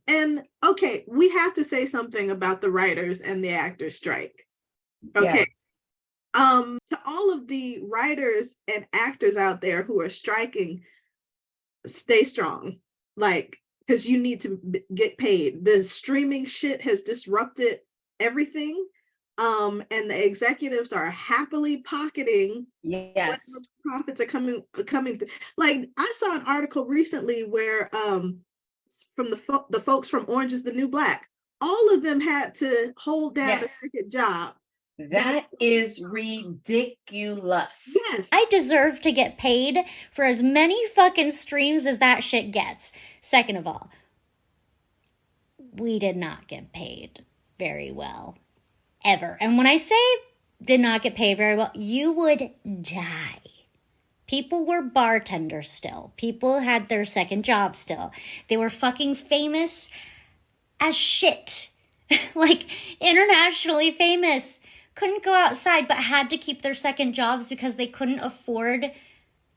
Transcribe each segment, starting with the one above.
And okay, we have to say something about the writers and the actors strike. Okay. Yes. To all of the writers and actors out there who are striking, stay strong. Like, because you need to get paid. The streaming shit has disrupted everything. And the executives are happily pocketing what Yes. profits are coming through. Like, I saw an article recently where from the folks from Orange is the New Black, all of them had to hold down a second job. That is ridiculous. Yes. I deserve to get paid for as many fucking streams as that shit gets. Second of all, we did not get paid very well. Ever. And when I say did not get paid very well, you would die. People were bartenders still. People had their second job still. They were fucking famous as shit. Like, internationally famous. Couldn't go outside, but had to keep their second jobs because they couldn't afford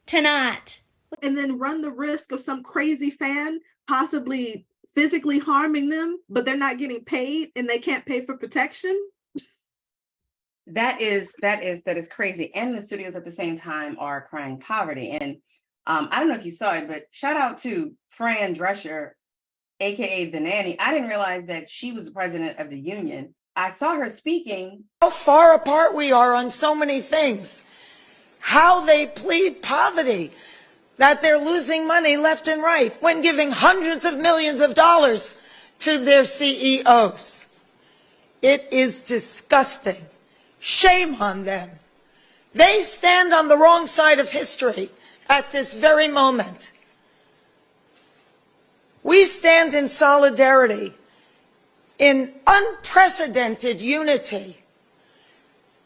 to not. And then run the risk of some crazy fan possibly physically harming them, but they're not getting paid and they can't pay for protection. That is crazy. And the studios at the same time are crying poverty. And I don't know if you saw it, but shout out to Fran Drescher, aka the nanny. I didn't realize that she was the president of the union. I saw her speaking. How far apart we are on so many things. How they plead poverty, that they're losing money left and right when giving hundreds of millions of dollars to their CEOs. It is disgusting. Shame on them. They stand on the wrong side of history at this very moment. We stand in solidarity, in unprecedented unity.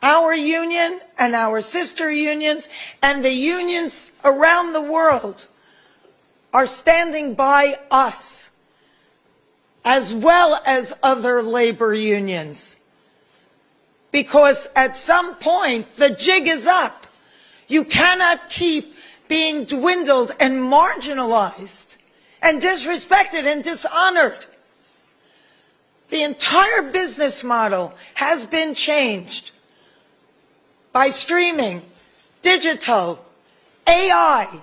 Our union and our sister unions and the unions around the world are standing by us, as well as other labor unions. Because at some point, the jig is up. You cannot keep being dwindled and marginalized and disrespected and dishonored. The entire business model has been changed by streaming, digital, AI.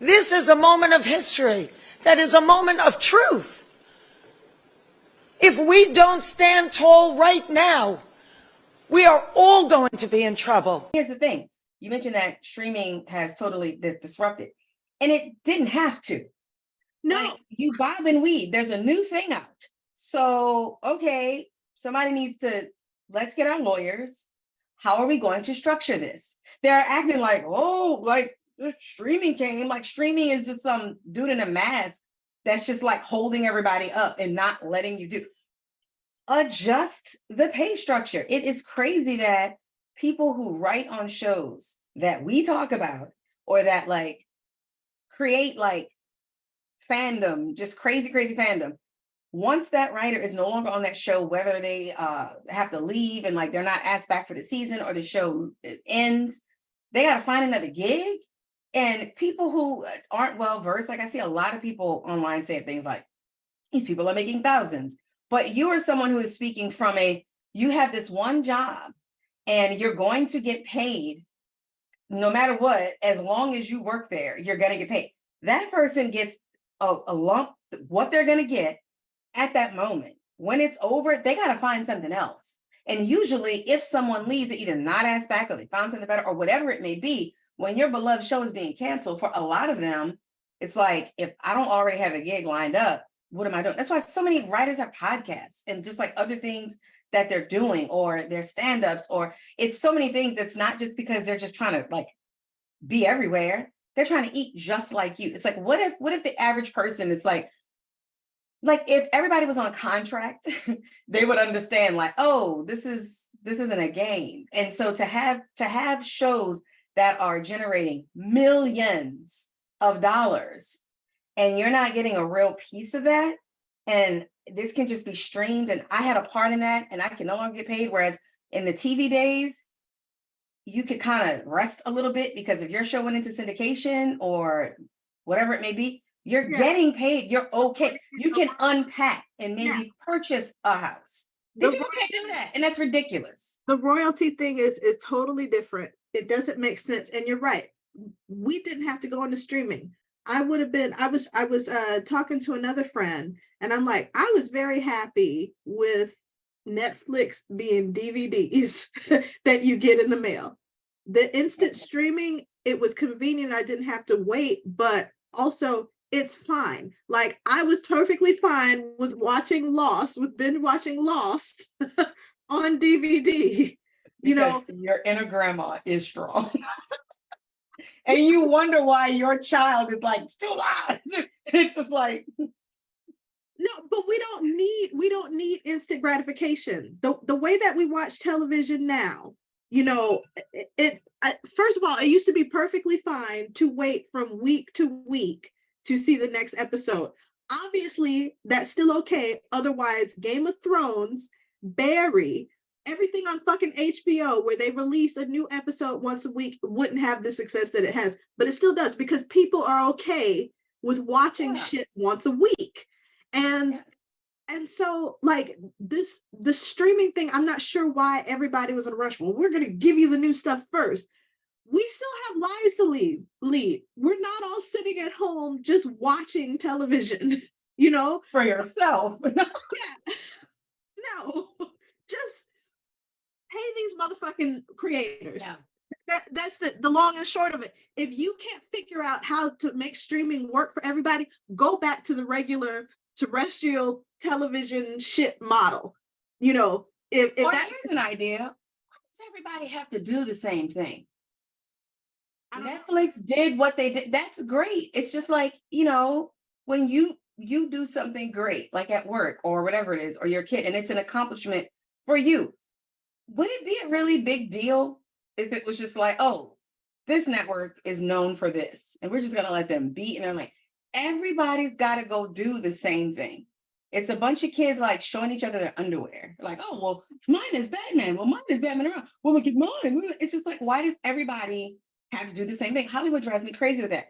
This is a moment of history that is a moment of truth. If we don't stand tall right now, we are all going to be in trouble. Here's the thing. You mentioned that streaming has totally disrupted, and it didn't have to. No. Like, you bob and weave. There's a new thing out. So, okay, somebody needs to, let's get our lawyers. How are we going to structure this? They're acting like, oh, like streaming came. Like, streaming is just some dude in a mask that's just like holding everybody up and not letting you do. Adjust the pay structure. It is crazy that people who write on shows that we talk about or that like create like fandom, just crazy fandom, once that writer is no longer on that show, whether they have to leave and like they're not asked back for the season or the show ends, they got to find another gig. And people who aren't well versed, like I see a lot of people online saying things like, these people are making thousands. But you are someone who is speaking from you have this one job and you're going to get paid no matter what, as long as you work there, you're going to get paid. That person gets a lump, what they're going to get at that moment. When it's over, they got to find something else. And usually if someone leaves, they're either not asked back or they found something better or whatever it may be. When your beloved show is being canceled, for a lot of them, it's like, if I don't already have a gig lined up, what am I doing? That's why so many writers have podcasts and just like other things that they're doing or their stand-ups, or it's so many things. It's not just because they're just trying to like be everywhere. They're trying to eat just like you. It's like, what if the average person, it's like if everybody was on contract, they would understand like, oh, this isn't a game. And so to have shows that are generating millions of dollars and you're not getting a real piece of that, and this can just be streamed and I had a part in that and I can no longer get paid. Whereas in the TV days, you could kind of rest a little bit because if your show went into syndication or whatever it may be, You're Yeah. getting paid. You're okay. According to You can your- unpack and maybe purchase a house. These The people can't do that. And that's ridiculous. the royalty thing is totally different. It doesn't make sense. And you're right. We didn't have to go into streaming. I was talking to another friend, and I'm like, I was very happy with Netflix being DVDs that you get in the mail. The instant streaming, it was convenient. I didn't have to wait, but also it's fine. Like, I was perfectly fine with binge watching Lost on DVD. Because your inner grandma is strong. And you wonder why your child is like, it's too loud. It's just like, no, but we don't need instant gratification. The way that we watch television now, first of all, it used to be perfectly fine to wait from week to week to see the next episode. Obviously, that's still okay. Otherwise, Game of Thrones, Barry, everything on fucking HBO where they release a new episode once a week wouldn't have the success that it has, but it still does because people are okay with watching shit once a week. And so, like, the streaming thing, I'm not sure why everybody was in a rush. Well, we're gonna give you the new stuff first. We still have lives to lead. We're not all sitting at home just watching television, for yourself. Yeah. No, just pay these motherfucking creators. Yeah. That's the long and short of it. If you can't figure out how to make streaming work for everybody, go back to the regular terrestrial television shit model. If Or that, here's an idea. Why does everybody have to do the same thing? Netflix did what they did. That's great. It's just like, when you do something great, like at work or whatever it is, or your kid, and it's an accomplishment for you, would it be a really big deal if it was just like, oh, this network is known for this, and we're just going to let them beat? And I'm like, everybody's got to go do the same thing. It's a bunch of kids like showing each other their underwear. Like, oh, well, mine is Batman. Well, mine is Batman around. Well, look at mine. It's just like, why does everybody have to do the same thing? Hollywood drives me crazy with that.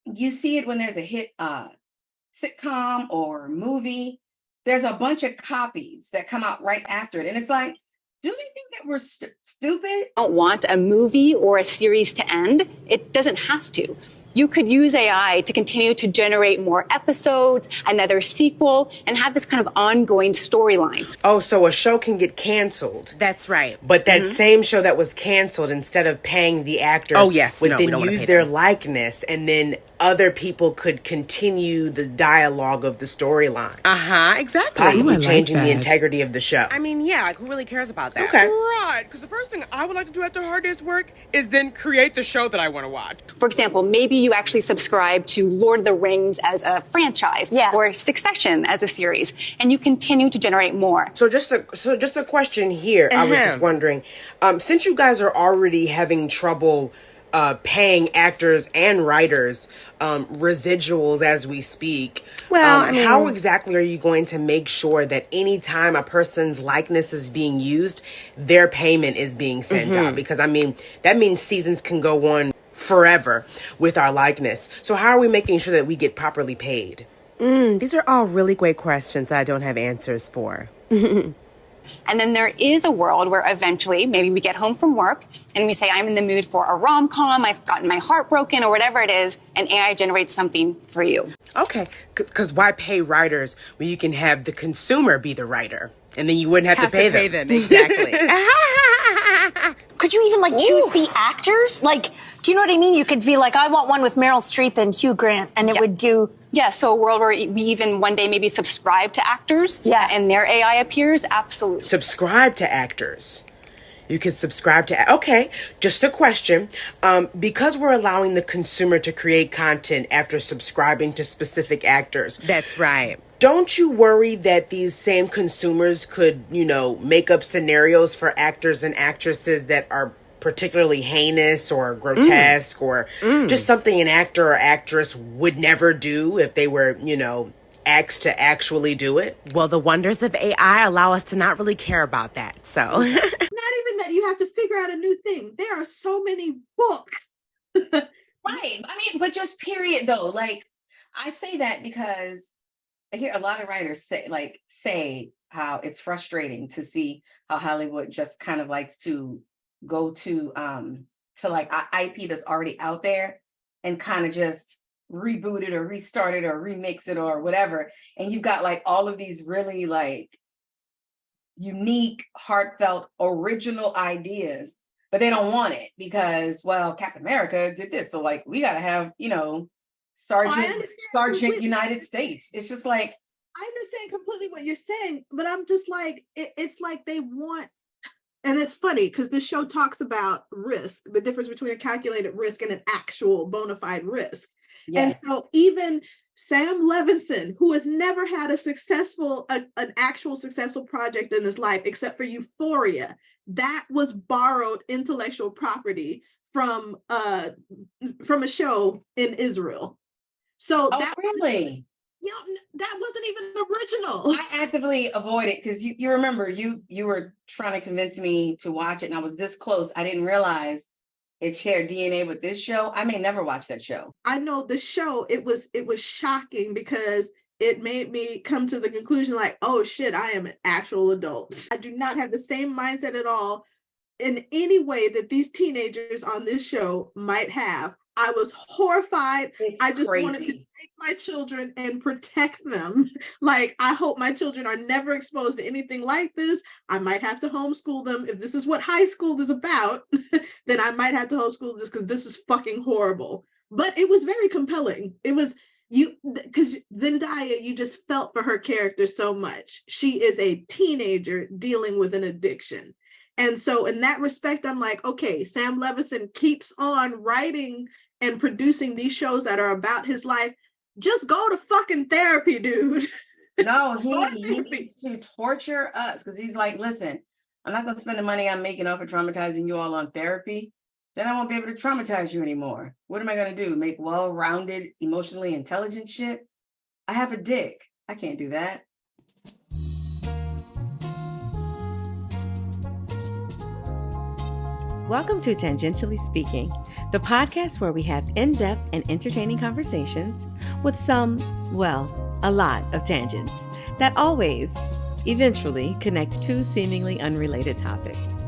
You see it when there's a hit sitcom or movie. There's a bunch of copies that come out right after it. And it's like, do they think that we're stupid? Don't want a movie or a series to end. It doesn't have to. You could use AI to continue to generate more episodes, another sequel, and have this kind of ongoing storyline. Oh, so a show can get canceled. That's right. But that same show that was canceled, instead of paying the actors, would then use their likeness, and then other people could continue the dialogue of the storyline. Exactly. Possibly changing the integrity of the show. I mean, yeah, like, who really cares about that? Okay. Right, because the first thing I would like to do after a hard day's work is then create the show that I want to watch. For example, maybe you actually subscribe to Lord of the Rings as a franchise, or Succession as a series, and you continue to generate more. So just a question here. I was just wondering, since you guys are already having trouble paying actors and writers residuals as we speak, how exactly are you going to make sure that anytime a person's likeness is being used, their payment is being sent out? Because that means seasons can go on forever with our likeness. So how are we making sure that we get properly paid? These are all really great questions that I don't have answers for. And then there is a world where eventually maybe we get home from work and we say, I'm in the mood for a rom-com, I've gotten my heart broken, or whatever it is, and AI generates something for you. Okay, because why pay writers when you can have the consumer be the writer? And then you wouldn't have to pay them. Exactly. Could you even choose the actors? Like, do you know what I mean? You could be like, I want one with Meryl Streep and Hugh Grant, and it would do. Yeah, so a world where we even one day maybe subscribe to actors, and their AI appears, absolutely. Subscribe to actors. You can subscribe to. Okay, just a question. Because we're allowing the consumer to create content after subscribing to specific actors. That's right. Don't you worry that these same consumers could, make up scenarios for actors and actresses that are particularly heinous or grotesque or just something an actor or actress would never do if they were, asked to actually do it? Well, the wonders of AI allow us to not really care about that, so. Not even that you have to figure out a new thing. There are so many books. Right. But just period, though. Like, I say that because I hear a lot of writers say how it's frustrating to see how Hollywood just kind of likes to go to like IP that's already out there and kind of just reboot it or restart it or remix it or whatever. And you've got like all of these really like unique, heartfelt, original ideas, but they don't want it because, well, Captain America did this. So like, we got to have, Sergeant United States. It's just like, I understand completely what you're saying, but I'm just like, it's like they want, and it's funny because this show talks about risk, the difference between a calculated risk and an actual bona fide risk. Yes. And so even Sam Levinson, who has never had an actual successful project in his life, except for Euphoria, that was borrowed intellectual property from a show in Israel. So that really? That wasn't even original. I actively avoid it because you remember you were trying to convince me to watch it, and I was this close. I didn't realize it shared DNA with this show. I may never watch that show. I know the show, it was shocking because it made me come to the conclusion like, oh shit, I am an actual adult. I do not have the same mindset at all in any way that these teenagers on this show might have. I was horrified. I just wanted to take my children and protect them. Like, I hope my children are never exposed to anything like this. I might have to homeschool them. If this is what high school is about, then I might have to homeschool this because this is fucking horrible. But it was very compelling. It was because Zendaya, you just felt for her character so much. She is a teenager dealing with an addiction. And so in that respect, I'm like, okay, Sam Levinson keeps on writing and producing these shows that are about his life. Just go to fucking therapy, dude. No, he needs to torture us because he's like, listen, I'm not going to spend the money I'm making off of traumatizing you all on therapy. Then I won't be able to traumatize you anymore. What am I going to do? Make well-rounded, emotionally intelligent shit? I have a dick. I can't do that. Welcome to Tangentially Speaking, the podcast where we have in-depth and entertaining conversations with a lot of tangents that always, eventually connect two seemingly unrelated topics.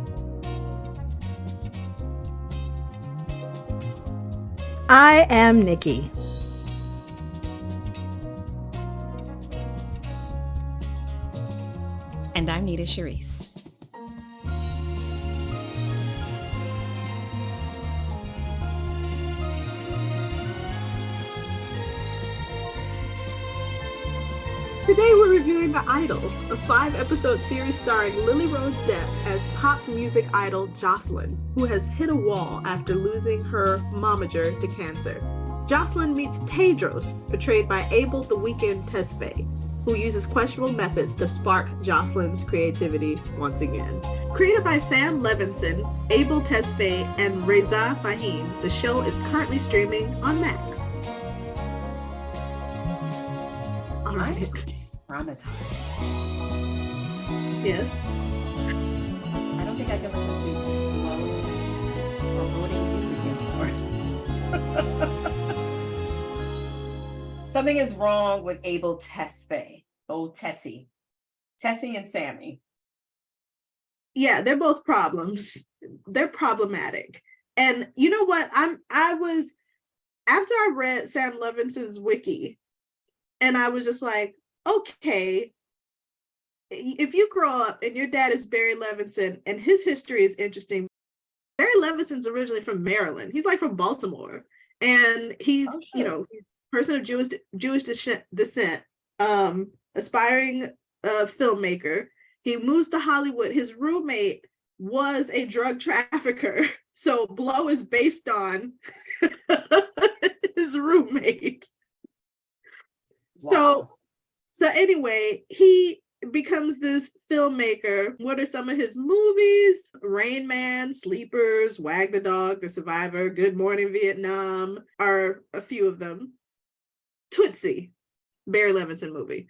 I am Nikki. And I'm Nita Sharice. Today we're reviewing The Idol, a 5-episode series starring Lily Rose Depp as pop music idol Jocelyn, who has hit a wall after losing her momager to cancer. Jocelyn meets Tedros, portrayed by Abel the Weeknd Tesfaye, who uses questionable methods to spark Jocelyn's creativity once again. Created by Sam Levinson, Abel Tesfaye, and Reza Fahim, the show is currently streaming on Max. All right. Traumatized. Yes. I don't think I can listen to slow foreboding music anymore. Something is wrong with Abel Tesfaye. Old Tessie. Tessie and Sammy. Yeah, they're both problems. They're problematic. And you know what? I was after I read Sam Levinson's wiki, and I was just like, okay, if you grow up and your dad is Barry Levinson and his history is interesting. Barry Levinson's originally from Maryland. He's like from Baltimore. And he's, he's a person of Jewish descent, aspiring filmmaker. He moves to Hollywood. His roommate was a drug trafficker. So Blow is based on his roommate. Wow. So anyway, he becomes this filmmaker. What are some of his movies? Rain Man, Sleepers, Wag the Dog, The Survivor, Good Morning Vietnam are a few of them. Tootsie, Barry Levinson movie.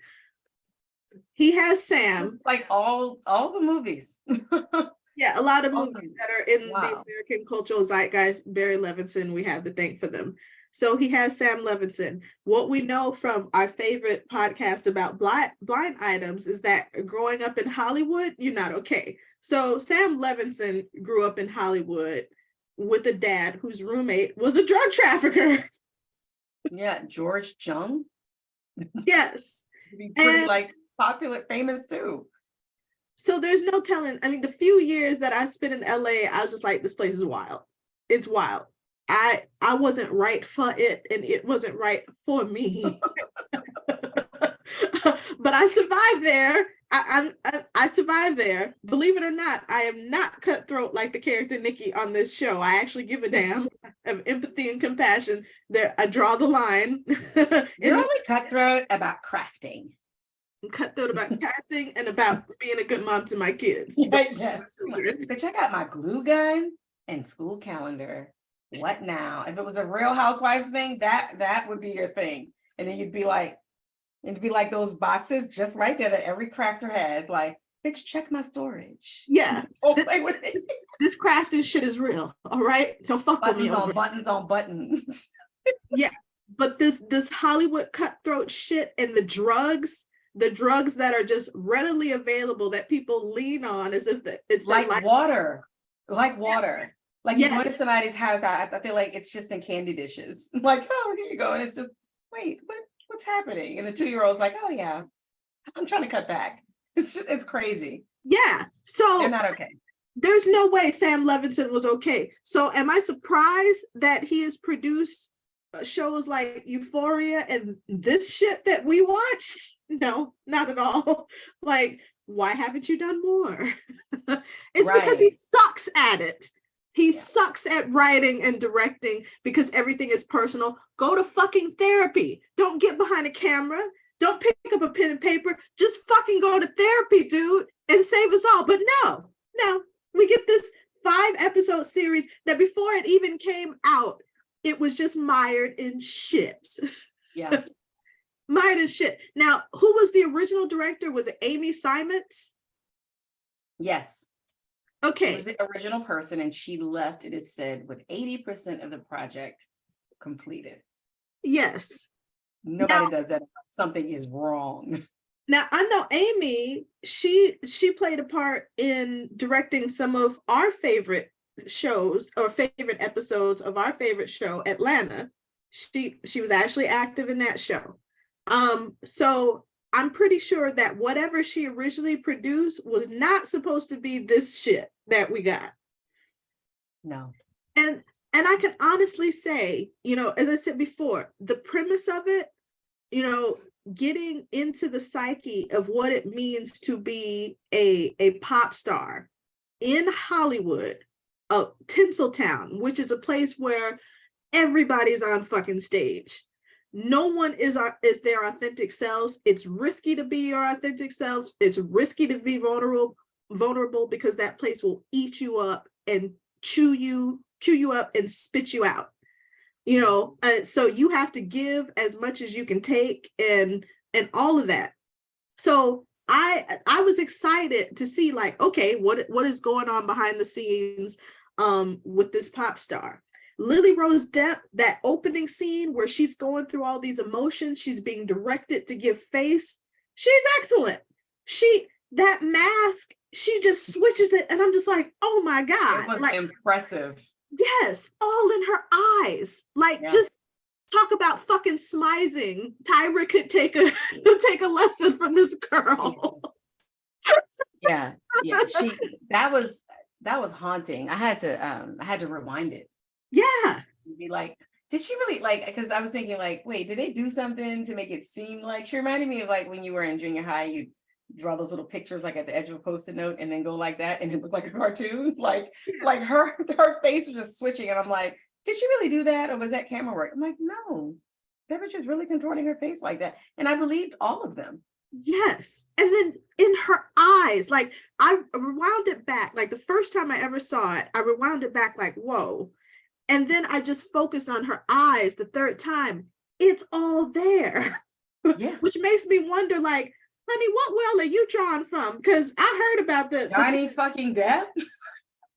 He has Sam. It's like all the movies. Yeah, a lot of movies that are in the American cultural zeitgeist. Barry Levinson, we have to thank for them. So he has Sam Levinson. What we know from our favorite podcast about blind items is that growing up in Hollywood, you're not okay. So Sam Levinson grew up in Hollywood with a dad whose roommate was a drug trafficker. Yeah, George Jung. Yes. Be pretty like popular, famous too. So there's no telling. I mean, the few years that I spent in LA, I was just like, this place is wild. It's wild. I wasn't right for it, and it wasn't right for me. But I survived there. I survived there. Believe it or not, I am not cutthroat like the character Nikki on this show. I actually give a damn. I have empathy and compassion. There, I draw the line. You're only cutthroat about crafting. I'm cutthroat about crafting and about being a good mom to my kids. Yeah. So check out my glue gun and school calendar. What now? If it was a Real Housewives thing, that would be your thing. And then you'd be like, it'd be like those boxes just right there that every crafter has. Like, bitch, check my storage. Yeah. Don't play with it. This crafting shit is real. All right. Don't fuck with me. Buttons on buttons. Yeah. But this Hollywood cutthroat shit and the drugs that are just readily available that people lean on as if it's like water. Like water. Yeah. Like you go to somebody's house, I feel like it's just in candy dishes. Like, oh, here you go. And it's just, wait, what's happening? And the 2-year-old's like, oh yeah, I'm trying to cut back. It's crazy. Yeah. So they're not okay. There's no way Sam Levinson was okay. So am I surprised that he has produced shows like Euphoria and this shit that we watched? No, not at all. Like, why haven't you done more? It's right. Because he sucks at it. He sucks at writing and directing because everything is personal. Go to fucking therapy. Don't get behind a camera. Don't pick up a pen and paper. Just fucking go to therapy, dude, and save us all. But no, we get this 5-episode series that before it even came out, it was just mired in shit. Yeah. Mired in shit. Now, who was the original director? Was it Amy Simons? Yes. Okay. She was the original person, and she left, it is said, with 80% of the project completed. Yes. Nobody does that. Something is wrong. Now, I know Amy, she played a part in directing some of our favorite shows or favorite episodes of our favorite show, Atlanta. She was actually active in that show. So I'm pretty sure that whatever she originally produced was not supposed to be this shit that we got. No. And I can honestly say, as I said before, the premise of it, getting into the psyche of what it means to be a pop star in Hollywood, Tinseltown, which is a place where everybody's on fucking stage. No one is their authentic selves. It's risky to be your authentic selves. It's risky to be vulnerable because that place will eat you up and chew you up and spit you out. So you have to give as much as you can take and all of that. So I was excited to see, like, okay, what is going on behind the scenes with this pop star. Lily Rose Depp, that opening scene where she's going through all these emotions, she's being directed to give face. She's excellent. That mask, she just switches it, and I'm just like, oh my God. It was impressive. Yes, all in her eyes. Just talk about fucking smizing. Tyra could take a lesson from this girl. Yeah. That was haunting. I had to rewind it. Yeah. Be like, did she really, like, because I was thinking, like, wait, did they do something to make it seem like, she reminded me of like when you were in junior high, you draw those little pictures like at the edge of a Post-it note and then go like that and it looked like a cartoon. Like her face was just switching, and I'm like, did she really do that, or was that camera work? I'm like, no, they were just really contorting her face like that, and I believed all of them. Yes. And then in her eyes, like, I rewound it back. Like the first time I ever saw it, I rewound it back like, whoa. And then I just focused on her eyes the third time. It's all there. Yeah. Which makes me wonder, like, honey, what well are you drawing from? Because I heard about the Johnny fucking Depp.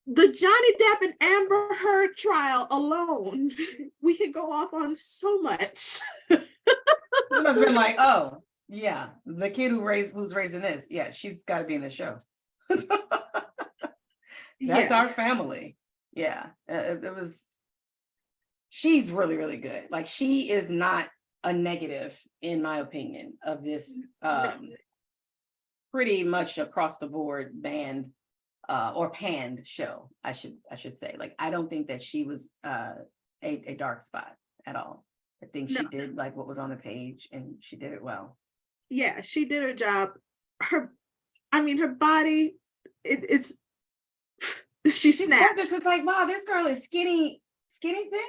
the Johnny Depp and Amber Heard trial alone, we could go off on so much. You must have been like, oh, yeah, the kid who's raising this, yeah, she's got to be in the show. That's our family. Yeah, it was. She's really, really good. Like, she is not a negative, in my opinion, of this pretty much across the board banned or panned show. I should say. Like, I don't think that she was a dark spot at all. I think she did like what was on the page, and she did it well. Yeah, she did her job. Her body, it's she snapped. It's like, wow, this girl is skinny thick.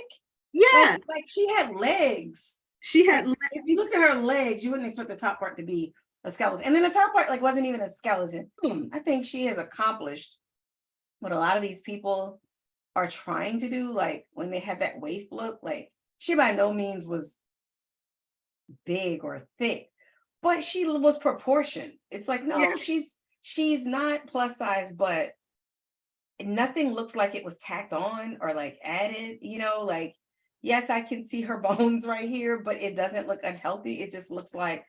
Yeah, like she had legs. She had legs. If you looked at her legs, you wouldn't expect the top part to be a skeleton, and then the top part like wasn't even a skeleton. I think she has accomplished what a lot of these people are trying to do. Like when they have that waif look, like she by no means was big or thick, but she was proportioned. It's like, no, she's not plus size, but nothing looks like it was tacked on or like added, like, yes, I can see her bones right here, but it doesn't look unhealthy. It just looks like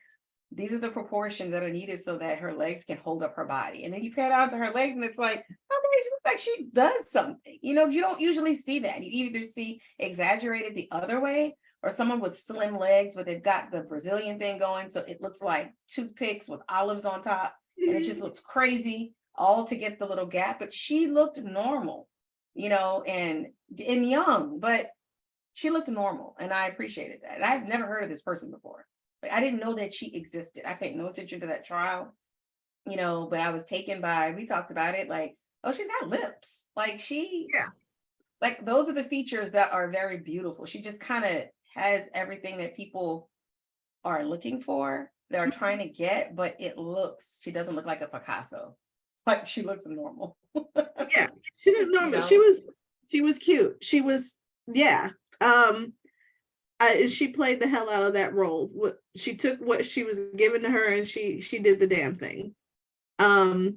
these are the proportions that are needed so that her legs can hold up her body. And then you pan out to her legs and it's like, okay, she looks like she does something. You don't usually see that. You either see exaggerated the other way, or someone with slim legs, but they've got the Brazilian thing going. So it looks like toothpicks with olives on top. And it just looks crazy, all to get the little gap. But she looked normal, and young, but she looked normal. And I appreciated that. And I've never heard of this person before. Like, I didn't know that she existed. I paid no attention to that trial, but I was taken by, we talked about it, like, oh, she's got lips. Like like those are the features that are very beautiful. She just kind of has everything that people are looking for, that are trying to get, but she doesn't look like a Picasso. Like, she looks normal. Yeah, she looked normal. She was cute. She was, yeah. She played the hell out of that role. She took what she was given to her and she did the damn thing. And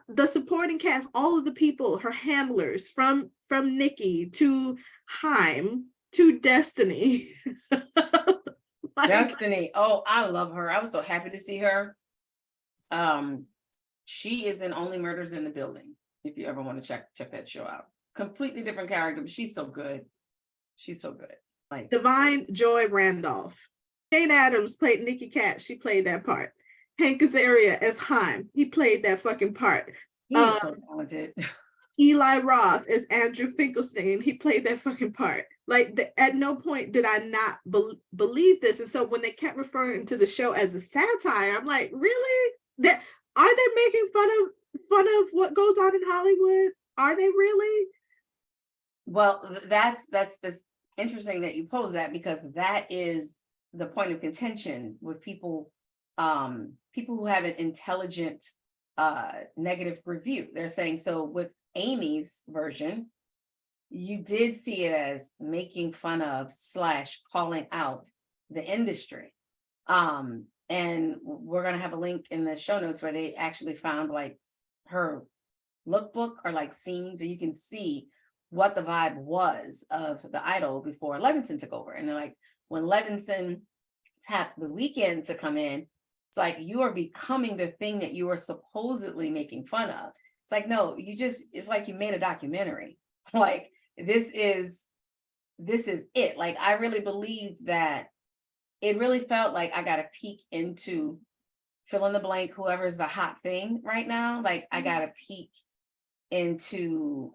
the supporting cast, all of the people, her handlers, from Nikki to Haim to Destiny. Destiny. Oh, I love her. I was so happy to see her. She is in Only Murders in the Building, if you ever want to check that show out. Completely different character, but she's so good. She's so good. Like Divine Joy Randolph. Jane Addams played Nikki Katz. She played that part. Hank Azaria as Haim. He played that fucking part. He's so talented. Eli Roth as Andrew Finkelstein. He played that fucking part. Like, at no point did I not believe this. And so when they kept referring to the show as a satire, I'm like, really? Are they making fun of what goes on in Hollywood? Are they really? Well, that's interesting that you pose that, because that is the point of contention with people who have an intelligent negative review. They're saying, so with Amy's version, you did see it as making fun of / calling out the industry. And we're going to have a link in the show notes where they actually found like her lookbook or like scenes, so you can see what the vibe was of the Idol before Levinson took over. And they're like, when Levinson tapped The Weeknd to come in, it's like, you are becoming the thing that you are supposedly making fun of. It's like, no, it's like you made a documentary. Like, this is it. Like, I really believed that it really felt like I got a peek into fill in the blank, whoever's the hot thing right now. Like, I got a peek into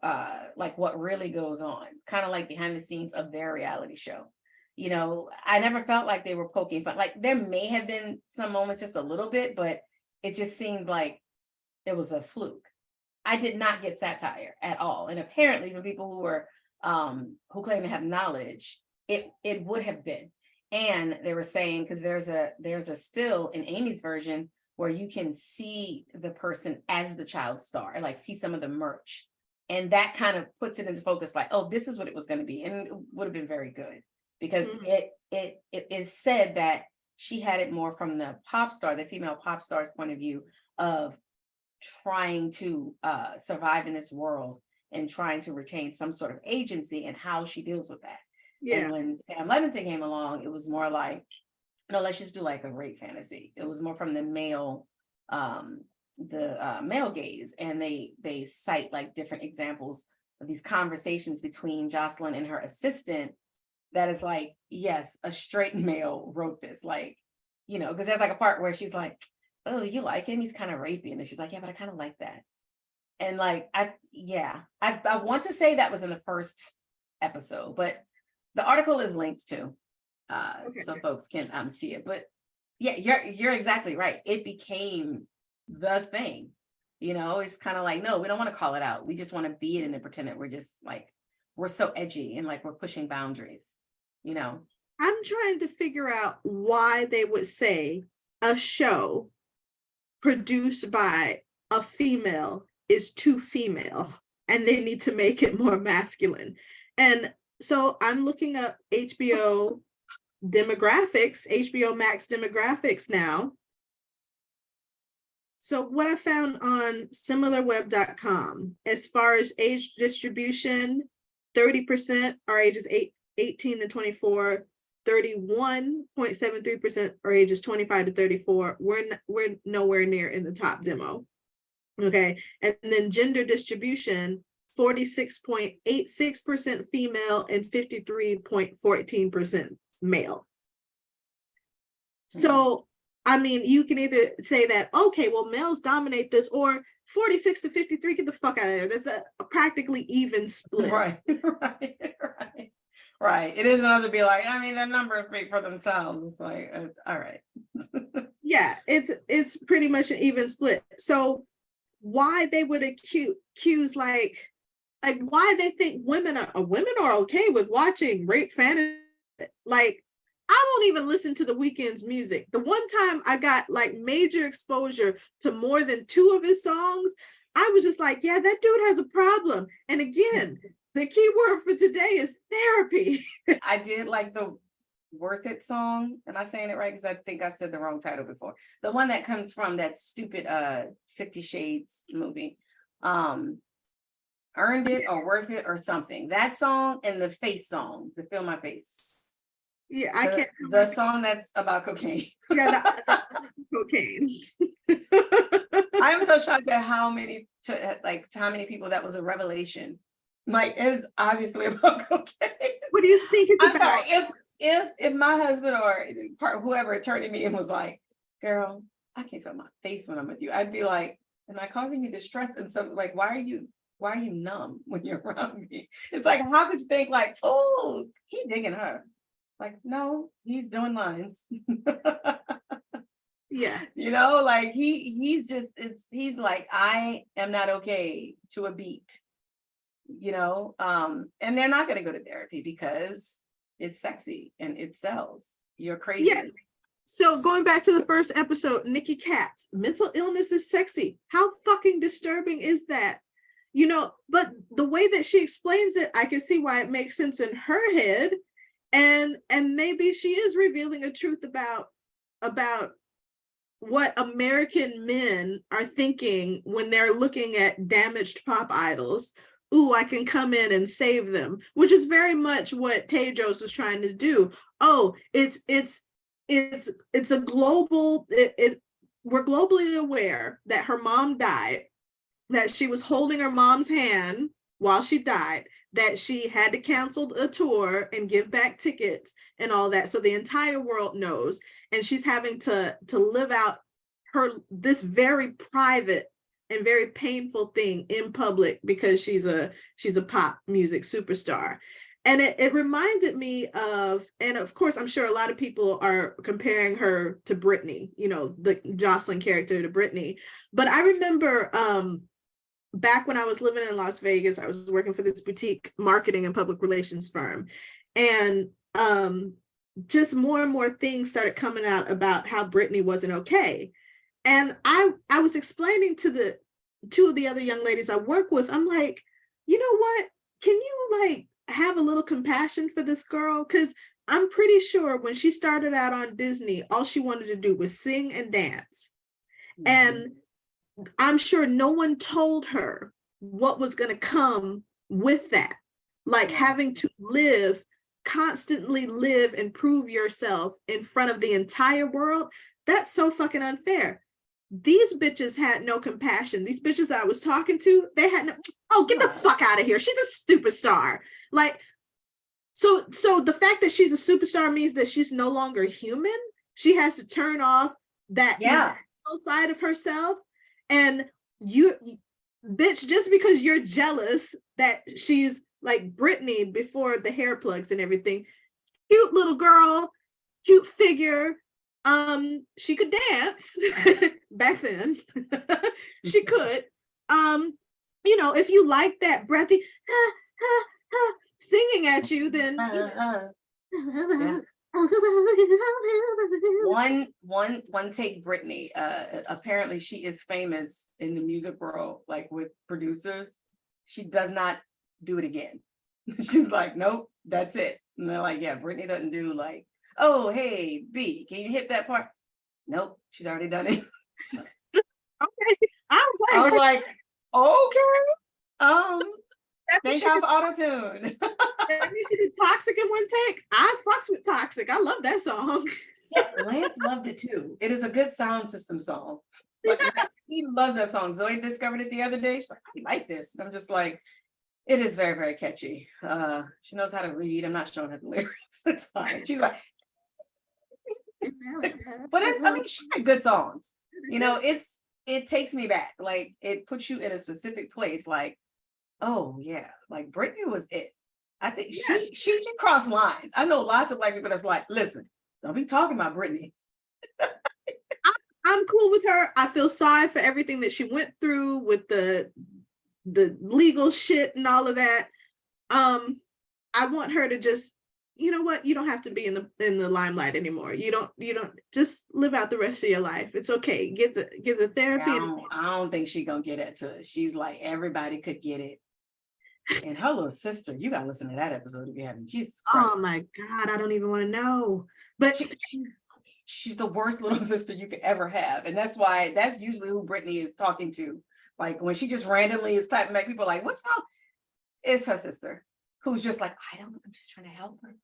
like what really goes on, kind of like behind the scenes of their reality show. I never felt like they were poking fun. Like, there may have been some moments, just a little bit, but it just seemed like it was a fluke. I did not get satire at all. And apparently for people who claim to have knowledge, it would have been. And they were saying, because there's a still in Amy's version where you can see the person as the child star, like see some of the merch. And that kind of puts it into focus, like, oh, this is what it was going to be. And it would have been very good, because it is said that she had it more from the pop star, the female pop star's point of view of trying to survive in this world and trying to retain some sort of agency, and how she deals with that. Yeah. And when Sam Levinson came along, it was more like, no, let's just do like a rape fantasy. It was more from the male gaze, and they cite like different examples of these conversations between Jocelyn and her assistant that is like, yes, a straight male wrote this, like, you know, because there's like a part where she's like, oh, you like him, he's kind of rapey, and then she's like, yeah, but I kind of like that. And like, I want to say that was in the first episode, but the article is linked to so folks can see it. But yeah, you're exactly right. It became the thing. You know, it's kind of like, no, we don't want to call it out. We just want to be it and then pretend that we're just like, we're so edgy and like we're pushing boundaries, you know. I'm trying to figure out why they would say a show produced by a female is too female and they need to make it more masculine. And so I'm looking up HBO demographics, HBO Max demographics now. So what I found on similarweb.com, as far as age distribution, 30% are ages 18 to 24, 31.73% are ages 25 to 34. We're nowhere near in the top demo. Okay. And then gender distribution, 46.86% female and 53.14% male. So, I mean, you can either say that, okay, well, males dominate this, or 46 to 53, get the fuck out of there. That's a practically even split. Right. It isn't enough to be like, I mean, the numbers speak for themselves. It's like, all right. Yeah, it's pretty much an even split. So why they would accuse like why they think women are okay with watching rape fantasy. Like, I won't even listen to The Weeknd's music. The one time I got like major exposure to more than 2 of his songs, I was just like, yeah, that dude has a problem. And again, the key word for today is therapy. I did like the Worth It song. Am I saying it right? Because I think I said the wrong title before. The one that comes from that stupid 50 Shades movie. Earned It or Worth It or something. That song and the Face song, the Feel My Face. Yeah, I can't. The song that's about cocaine. Yeah, the cocaine. I am so shocked at how many people that was a revelation. Like, it's obviously about cocaine. What do you think it's I'm about? sorry, if my husband or whoever turned to me and was like, girl, I can't feel my face when I'm with you, I'd be like, am I causing you distress? And so like, why are you numb when you're around me? It's like, how could you think like, oh, he digging her? Like, no, he's doing lines. Yeah. You know, like he's like, I am not okay to a beat, you know, and they're not going to go to therapy because it's sexy and it sells. You're crazy. Yeah. So going back to the first episode, Nikki Katz, mental illness is sexy. How fucking disturbing is that? You know, but the way that she explains it, I can see why it makes sense in her head. And maybe she is revealing a truth about what American men are thinking when they're looking at damaged pop idols. Ooh, I can come in and save them, which is very much what Tedros was trying to do. Oh, it's a global, we're globally aware that her mom died, that she was holding her mom's hand while she died, that she had to cancel a tour and give back tickets and all that. So the entire world knows, and she's having to live out this very private and very painful thing in public because she's a pop music superstar. And it reminded me of, and of course, I'm sure a lot of people are comparing her to Britney, you know, the Jocelyn character to Britney. But I remember back when I was living in Las Vegas, I was working for this boutique marketing and public relations firm. And just more and more things started coming out about how Britney wasn't okay. And I was explaining to 2 of the other young ladies I work with, I'm like, you know what? Can you like have a little compassion for this girl? Because I'm pretty sure when she started out on Disney, all she wanted to do was sing and dance. Mm-hmm. And I'm sure no one told her what was going to come with that. Like having to constantly live and prove yourself in front of the entire world. That's so fucking unfair. These bitches had no compassion. These bitches that I was talking to, they had no, oh, get the fuck out of here. She's a superstar. Like, so the fact that she's a superstar means that she's no longer human. She has to turn off that side of herself. And you, bitch, just because you're jealous that she's like Britney before the hair plugs and everything, cute little girl, cute figure. She could dance back then. She could. You know, if you like that breathy singing at you, then one take Britney. Apparently she is famous in the music world, like with producers. She does not do it again. She's like, nope, that's it. And they're like, yeah, Britney doesn't do like, oh, hey, B, can you hit that part? Nope, she's already done it. Okay. I was like, okay. Thank God for auto-tune. She did Toxic in one take. I fucks with Toxic. I love that song. Yeah, Lance loved it too. It is a good sound system song. Like, he loves that song. Zoe discovered it the other day. She's like, I like this. And I'm just like, it is very, very catchy. She knows how to read. I'm not showing her the lyrics. It's fine. She's like, but it's, I mean, she had good songs. You know, it takes me back. Like, it puts you in a specific place. Like, oh yeah, like Britney was it. I think she crossed lines. I know lots of black people that's like, listen, don't be talking about Britney. I'm cool with her. I feel sorry for everything that she went through with the legal shit and all of that. I want her to just, you know what? You don't have to be in the limelight anymore. You don't just live out the rest of your life. It's okay. Get the therapy. I don't think she's gonna get it to. She's like, everybody could get it. And her little sister, you gotta listen to that episode if you haven't. Jesus Christ. Oh my God, I don't even want to know. But she's the worst little sister you could ever have. And that's usually who Britney is talking to. Like when she just randomly is clapping back, people are like, what's wrong? It's her sister who's just like, I'm just trying to help her.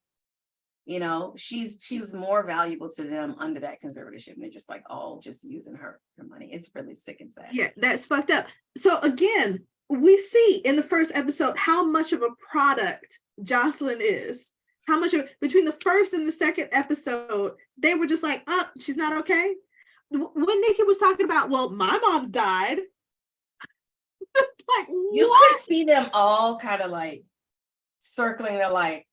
You know, she was more valuable to them under that conservatorship. And they're just like all just using her money. It's really sick and sad. Yeah, that's fucked up. So again, we see in the first episode how much of a product Jocelyn is. How much of between the first and the second episode, they were just like, she's not okay. When Nikki was talking about, well, my mom's died. Like, you could see them all kind of like circling. They're like,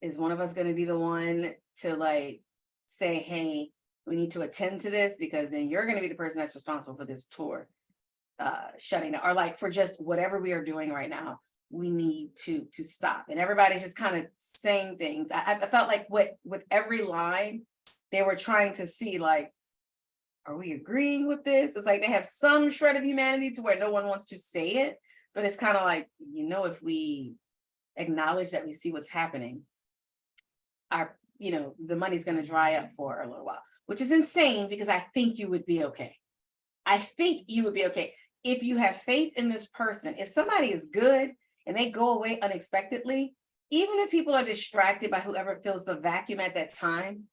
is one of us going to be the one to like say, hey, we need to attend to this, because then you're going to be the person that's responsible for this tour shutting down, or like for just whatever we are doing right now, we need to stop. And everybody's just kind of saying things. I felt like with every line, they were trying to see like, are we agreeing with this? It's like they have some shred of humanity to where no one wants to say it, but it's kind of like, you know, if we acknowledge that we see what's happening, the money's going to dry up for a little while, which is insane, because I think you would be okay. I think you would be okay. If you have faith in this person, if somebody is good and they go away unexpectedly, even if people are distracted by whoever fills the vacuum at that time,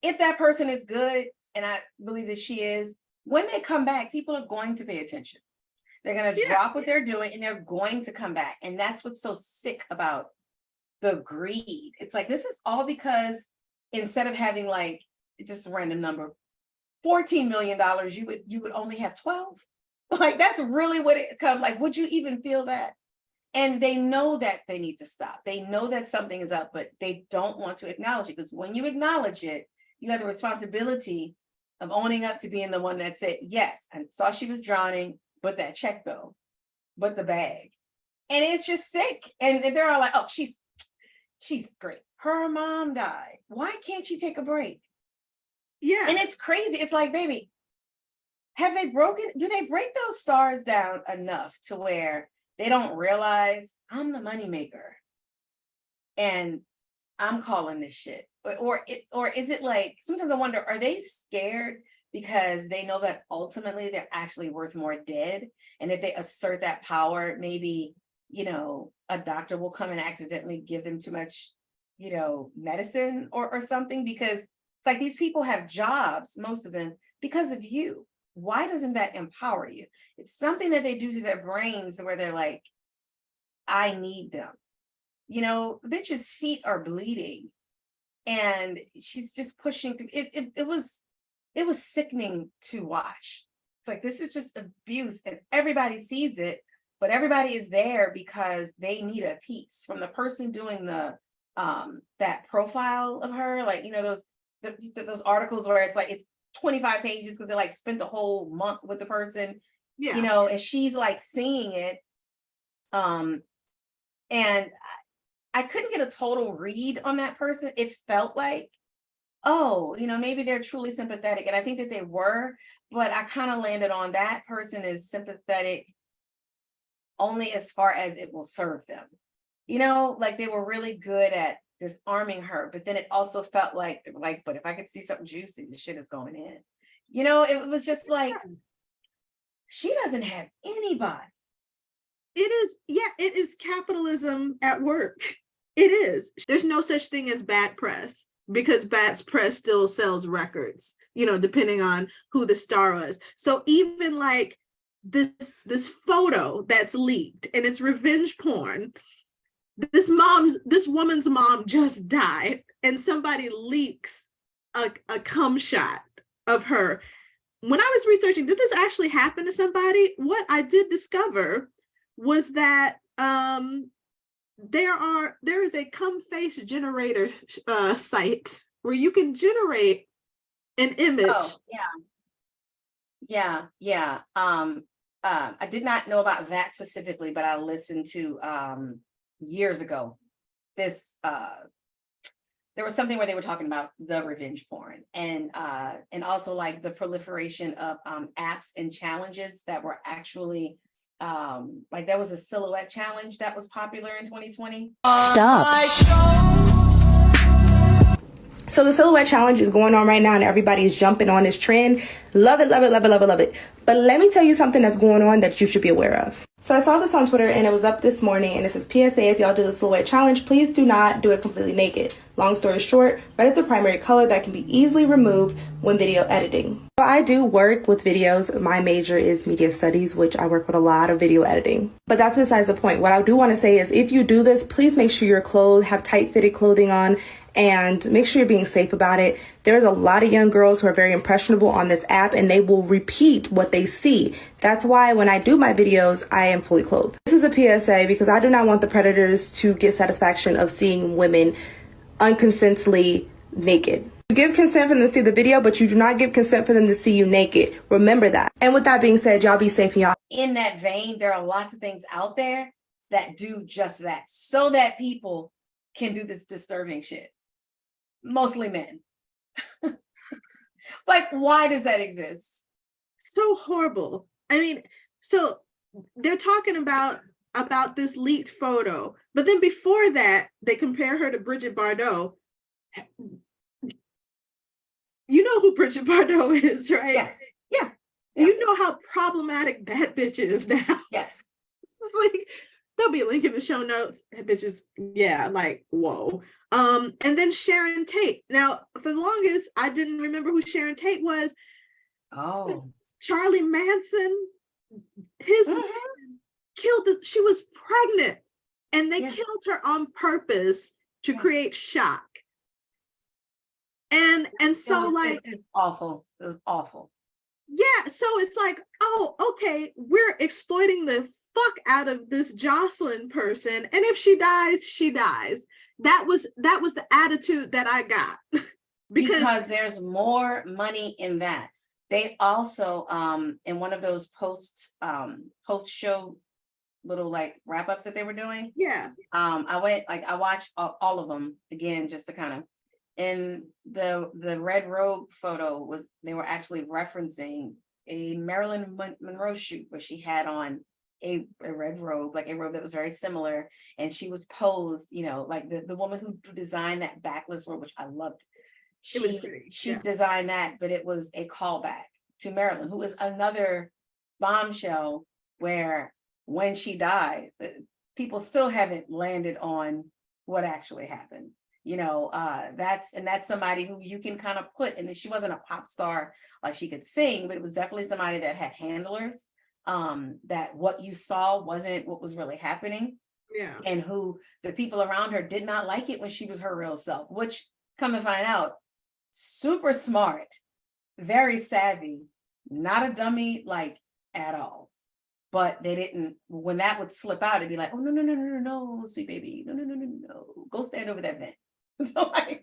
if that person is good, and I believe that she is, when they come back, people are going to pay attention. They're going to drop what they're doing and they're going to come back. And that's what's so sick about the greed. It's like, this is all because instead of having like just a random number, $14 million, you would only have 12. Like, that's really what it comes like. Would you even feel that? And they know that they need to stop. They know that something is up, but they don't want to acknowledge it, because when you acknowledge it, you have the responsibility of owning up to being the one that said, yes, I saw she was drowning, but that check though, but the bag. And it's just sick. And they're all like, oh, she's great. Her mom died. Why can't she take a break? Yeah. And it's crazy. It's like, baby, do they break those stars down enough to where they don't realize I'm the moneymaker and I'm calling this shit? Or is it like, sometimes I wonder, are they scared because they know that ultimately they're actually worth more dead. And if they assert that power, maybe, you know, a doctor will come and accidentally give them too much, you know, medicine or something, because it's like these people have jobs, most of them, because of you. Why doesn't that empower you? It's something that they do to their brains where they're like, I need them. You know, the bitch's feet are bleeding and she's just pushing through. It was sickening to watch. It's like, this is just abuse and everybody sees it, but everybody is there because they need a piece from the person doing the that profile of her. Like, you know, those articles where it's like, it's 25 pages because they like spent a whole month with the person, you know, and she's like seeing it. And I couldn't get a total read on that person. It felt like, oh, you know, maybe they're truly sympathetic. And I think that they were, but I kind of landed on that person is sympathetic only as far as it will serve them. You know, like they were really good at disarming her, but then it also felt like, but if I could see something juicy, the shit is going in. You know, it was just like, she doesn't have anybody. It is capitalism at work. It is. There's no such thing as bad press because bad press still sells records, you know, depending on who the star was. So even like this photo that's leaked and it's revenge porn, this woman's mom just died and somebody leaks a cum shot of her. When I was researching, did this actually happen to somebody? What I did discover was that there is a cum face generator site where you can generate an image. Oh, yeah. I did not know about that specifically, but I listened to years ago this there was something where they were talking about the revenge porn and also like the proliferation of apps and challenges that were actually like there was a silhouette challenge that was popular in 2020. So the silhouette challenge is going on right now and everybody is jumping on this trend. Love it, love it, love it, love it, love it. But let me tell you something that's going on that you should be aware of. So I saw this on Twitter and it was up this morning and it says, PSA, if y'all do the silhouette challenge, please do not do it completely naked. Long story short, red is a primary color that can be easily removed when video editing. So I do work with videos. My major is media studies, which I work with a lot of video editing. But that's besides the point. What I do want to say is if you do this, please make sure you're clothed, have tight fitted clothing on, and make sure you're being safe about it. There's a lot of young girls who are very impressionable on this app and they will repeat what they see. That's why when I do my videos, I am fully clothed. This is a PSA because I do not want the predators to get satisfaction of seeing women unconsentedly naked. You give consent for them to see the video, but you do not give consent for them to see you naked. Remember that. And with that being said, y'all be safe, y'all. In that vein, there are lots of things out there that do just that so that people can do this disturbing shit. Mostly men. Like, why does that exist? So horrible. I mean, so they're talking about this leaked photo, but then before that, they compare her to Bridget Bardot. You know who Bridget Bardot is, right? Yes. Yeah. You know how problematic that bitch is now. Yes. It's like, there'll be a link in the show notes. That bitch is, like, whoa. And then Sharon Tate. Now, for the longest, I didn't remember who Sharon Tate was. Oh. So Charlie Manson, his man she was pregnant, and they killed her on purpose to create shock. And so it was awful. It was awful. Yeah, so it's like, oh, okay, we're exploiting the fuck out of this Jocelyn person, and if she dies, she dies. That was the attitude that I got. because there's more money in that. They also in one of those post show little like wrap-ups that they were doing. Yeah. I watched all of them again just to kind of, and the red robe photo was, they were actually referencing a Marilyn Monroe shoot where she had on a red robe, like a robe that was very similar, and she was posed, like the woman who designed that backless robe, which I loved. She designed that, but it was a callback to Marilyn, who is another bombshell where when she died, people still haven't landed on what actually happened. That's somebody who you can kind of put, and she wasn't a pop star, like she could sing, but it was definitely somebody that had handlers, that what you saw wasn't what was really happening. Yeah. And who the people around her did not like it when she was her real self, which, come to find out, super smart, very savvy, not a dummy, like, at all. But they didn't, when that would slip out, it'd be like, oh, no, sweet baby, no, go stand over that vent. So I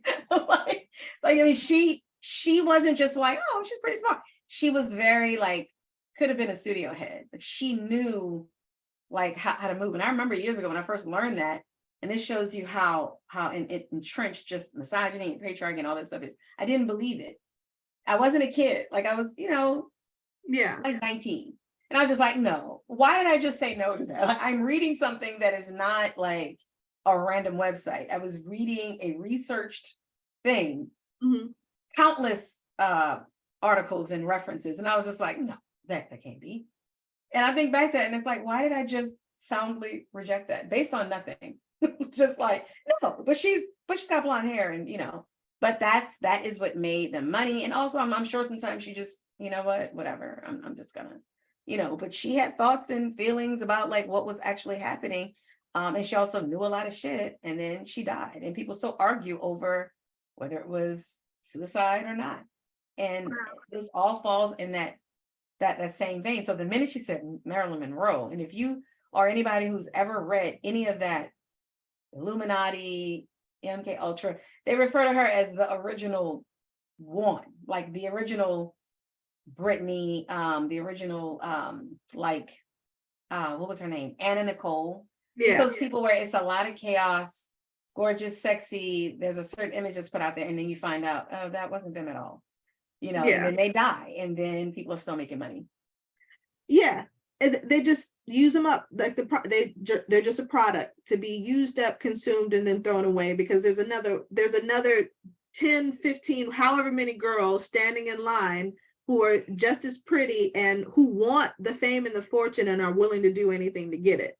mean, she wasn't just like, oh, she's pretty smart. She was very, like, could have been a studio head, but she knew, like, how to move. And I remember years ago when I first learned that, and this shows you how it entrenched just misogyny and patriarchy and all that stuff is. I didn't believe it. I wasn't a kid. Like, I was, like 19. And I was just like, no, why did I just say no to that? Like, I'm reading something that is not like a random website. I was reading a researched thing, countless articles and references. And I was just like, no, that can't be. And I think back to it, and it's like, why did I just soundly reject that based on nothing? Just like, no, but she's got blonde hair, and but that is what made the money. And also I'm sure sometimes she just, whatever, I'm just gonna, but she had thoughts and feelings about, like, what was actually happening. And she also knew a lot of shit, and then she died, and people still argue over whether it was suicide or not. And this all falls in that same vein. So the minute she said Marilyn Monroe, and if you or anybody who's ever read any of that Illuminati, MK Ultra, they refer to her as the original one, like the original Britney, the original, what was her name? Anna Nicole. Yeah. Those people where it's a lot of chaos, gorgeous, sexy. There's a certain image that's put out there, and then you find out, oh, that wasn't them at all. And then they die, and then people are still making money. Yeah, and they just use them up, like they're just a product to be used up, consumed, and then thrown away, because there's another 10, 15, however many girls standing in line who are just as pretty and who want the fame and the fortune and are willing to do anything to get it.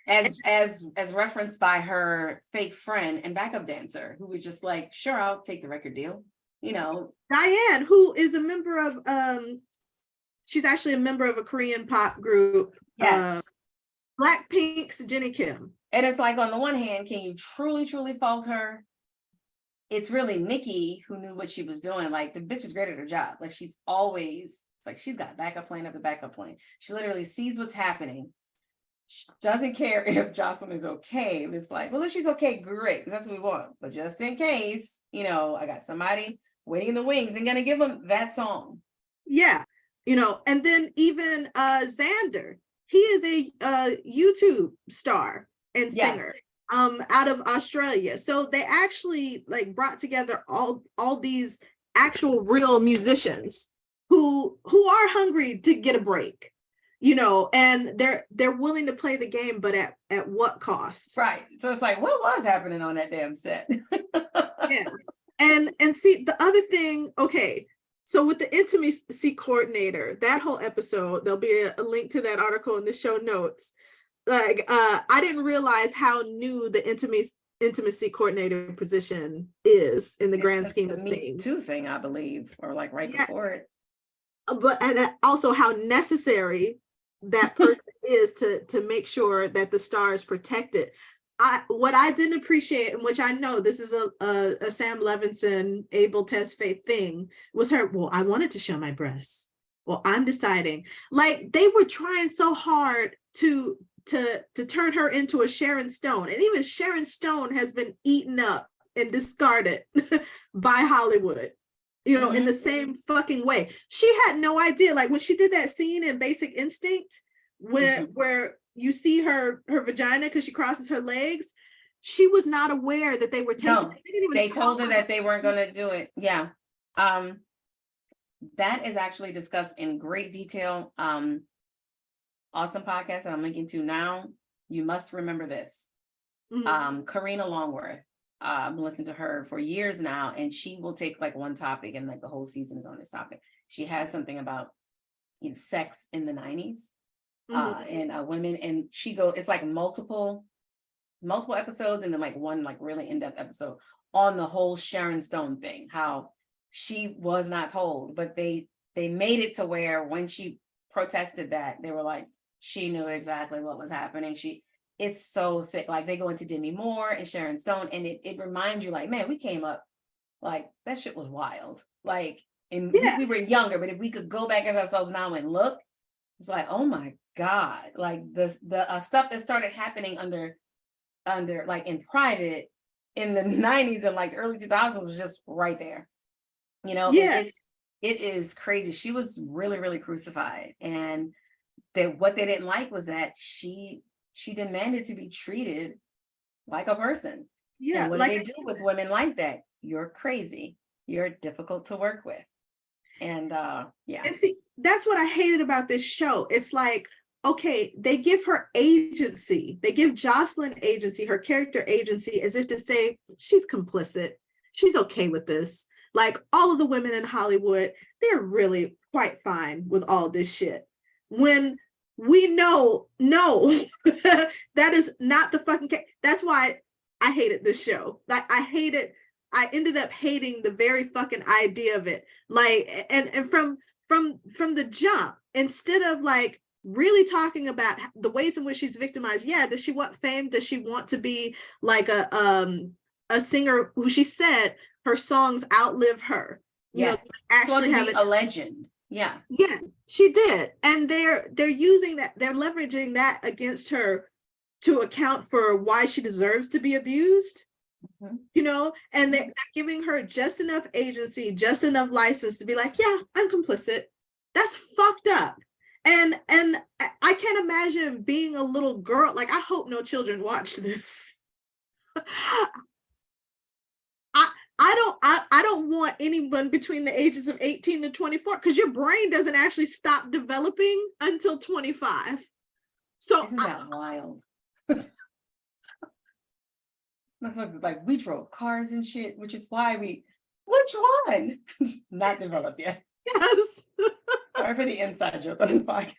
As referenced by her fake friend and backup dancer, who was just like, sure, I'll take the record deal. Diane, who is a member of she's actually a member of a Korean pop group. Yes. Blackpink's Jennie Kim. And it's like, on the one hand, can you truly fault her? It's really Nikki who knew what she was doing. Like, the bitch is great at her job. Like, she's always, it's like she's got a backup plan after backup plan. She literally sees what's happening. She doesn't care if Jocelyn is okay. It's like, well, if she's okay, great, because that's what we want. But just in case, I got somebody waiting in the wings and gonna give them that song. Yeah, and then even Xander, he is a YouTube star and singer. Out of Australia. So they actually, like, brought together all these actual real musicians who are hungry to get a break, and they're willing to play the game, but at what cost? Right. So it's like, what was happening on that damn set? Yeah. And see, the other thing, okay, so with the intimacy coordinator, that whole episode, there'll be a link to that article in the show notes. Like, I didn't realize how new the intimacy coordinator position is in the grand scheme of things. Me Too thing, I believe, or like before it. But and also how necessary that person is to make sure that the star is protected. What I didn't appreciate, and which I know this is a Sam Levinson Abel Test Faith thing, was her, well, I wanted to show my breasts. Well, I'm deciding. Like, they were trying so hard to turn her into a Sharon Stone. And even Sharon Stone has been eaten up and discarded by Hollywood, in the same fucking way. She had no idea. Like, when she did that scene in Basic Instinct, where you see her vagina because she crosses her legs, she was not aware that they were taking. No, they told her that they weren't going to do it. Yeah. That is actually discussed in great detail. Awesome podcast that I'm linking to now. You must remember this. Karina Longworth I've been listening to her for years now, and she will take like one topic and like the whole season is on this topic. She has something about, you know, sex in the 90s and women, and it's like multiple episodes and then like one like really in-depth episode on the whole Sharon Stone thing, how she was not told, but they made it to where when she protested that, they were like, she knew exactly what was happening. It's so sick. Like they go into Demi Moore and Sharon Stone, and it reminds you like, man, we came up, like that shit was wild. Like, and we were younger, but if we could go back as ourselves now and look, it's like, oh my God, like the stuff that started happening under like in private in the 90s and like early 2000s was just right there. You know, it is crazy. She was really, really crucified. And what they didn't like was that she demanded to be treated like a person. Yeah. And what do they do with women like that? You're crazy. You're difficult to work with. And And see, that's what I hated about this show. It's like, okay, they give her agency. They give Jocelyn agency, her character agency, as if to say she's complicit. She's okay with this. Like all of the women in Hollywood, they're really quite fine with all this shit. When we know, no, that is not the fucking case. That's why I hated this show. Like I ended up hating the very fucking idea of it. Like, and from the jump, instead of like really talking about the ways in which she's victimized. Yeah, does she want fame? Does she want to be like a singer who she said her songs outlive her? You know, actually have a legend. Yeah, she did, and they're using that, they're leveraging that against her to account for why she deserves to be abused. You know, and they're giving her just enough agency, just enough license to be like, yeah, I'm complicit. That's fucked up. And I can't imagine being a little girl. Like, I hope no children watch this. I don't want anyone between the ages of 18 to 24, because your brain doesn't actually stop developing until 25. So isn't that wild? Like we drove cars and shit, which is why which one? Not developed yet. Yes. Sorry for the inside joke on the podcast.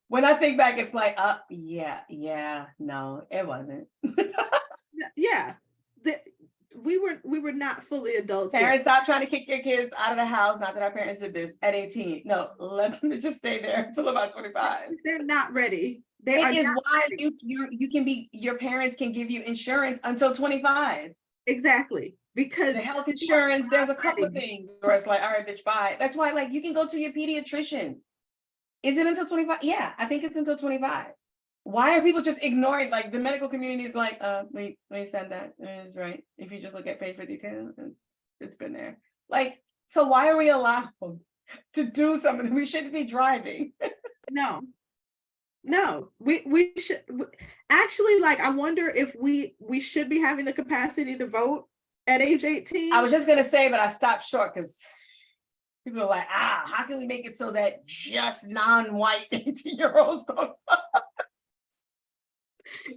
When I think back, it's like, no, it wasn't. Yeah. We were not fully adults. Parents, stop trying to kick your kids out of the house. Not that our parents did this at 18. No, let them just stay there until about 25. They're not ready. It is why you can be, your parents can give you insurance until 25. Exactly. Because the health insurance, there's a couple of things where it's like, all right, bitch, bye. That's why, like, you can go to your pediatrician. Is it until 25? Yeah, I think it's until 25. Why are people just ignoring? Like, the medical community is like, we said that. It's right. If you just look at page 52, it's been there. Like, so why are we allowed to do something we shouldn't be driving? No, we should actually, like, I wonder if we should be having the capacity to vote at age 18. I was just gonna say, but I stopped short because people are like, how can we make it so that just non-white 18-year-olds don't vote?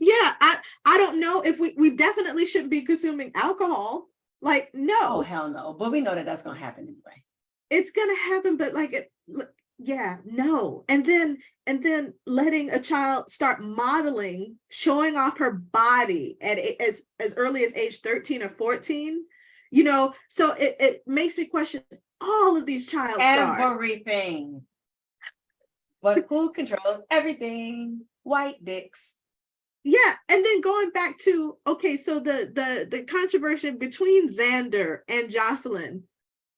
Yeah, I don't know if we definitely shouldn't be consuming alcohol. Like, no. Oh, hell no. But we know that that's gonna happen anyway. It's gonna happen, but like yeah, no. And then letting a child start modeling, showing off her body at as early as age 13 or 14, you know, so it makes me question all of these child stars. Everything. But who controls everything? White dicks. Yeah, and then going back to, okay, so the controversy between Xander and Jocelyn,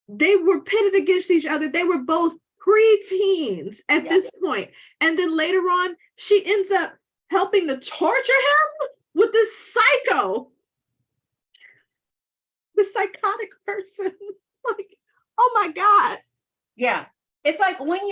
they were pitted against each other. They were both pre-teens at this point. And then later on, she ends up helping to torture him with this the psychotic person. Like, oh my God. Yeah. It's like when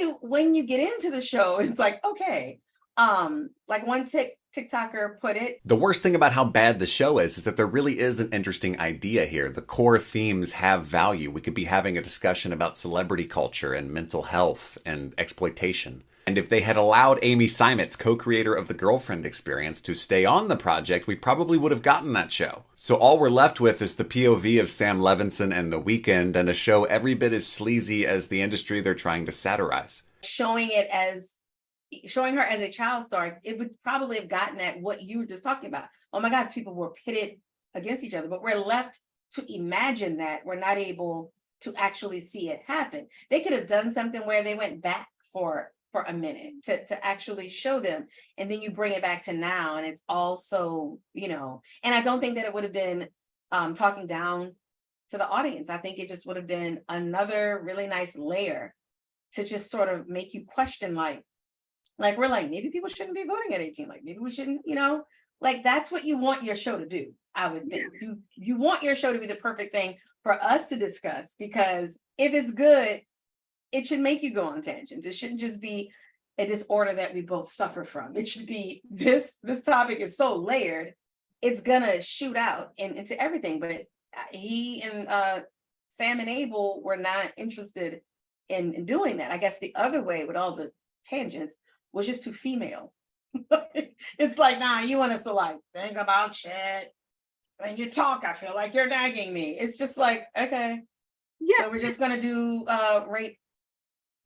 you get into the show, it's like, okay. Like one TikToker put it. The worst thing about how bad the show is that there really is an interesting idea here. The core themes have value. We could be having a discussion about celebrity culture and mental health and exploitation. And if they had allowed Amy Seimetz, co-creator of The Girlfriend Experience, to stay on the project, we probably would have gotten that show. So all we're left with is the POV of Sam Levinson and The Weeknd, and a show every bit as sleazy as the industry they're trying to satirize. Showing her as a child star, it would probably have gotten at what you were just talking about. Oh my God, people were pitted against each other, but we're left to imagine that. We're not able to actually see it happen. They could have done something where they went back for a minute to actually show them, and then you bring it back to now, and it's also, and I don't think that it would have been talking down to the audience. I think it just would have been another really nice layer to just sort of make you question, like we're like, maybe people shouldn't be voting at 18, like maybe we shouldn't, like that's what you want your show to do. I would think you want your show to be the perfect thing for us to discuss, because if it's good, it should make you go on tangents. It shouldn't just be a disorder that we both suffer from. It should be this topic is so layered, it's gonna shoot out into everything. But he and Sam and Abel were not interested in doing that. I guess the other way with all the tangents was just too female. It's like, nah, you want us to like think about shit. When you talk, I feel like you're nagging me. It's just like, okay. Yeah. So we're just gonna do rape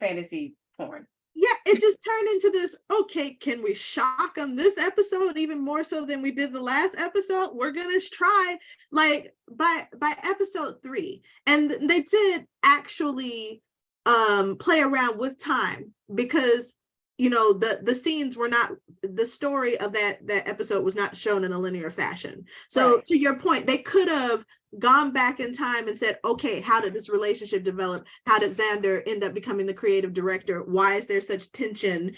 fantasy porn. Yeah, it just turned into this, okay, can we shock on this episode even more so than we did the last episode? We're gonna try, like, by episode 3. And they did actually play around with time, because the scenes were not, the story of that episode was not shown in a linear fashion. So right. To your point, they could have gone back in time and said, okay, how did this relationship develop? How did Xander end up becoming the creative director? Why is there such tension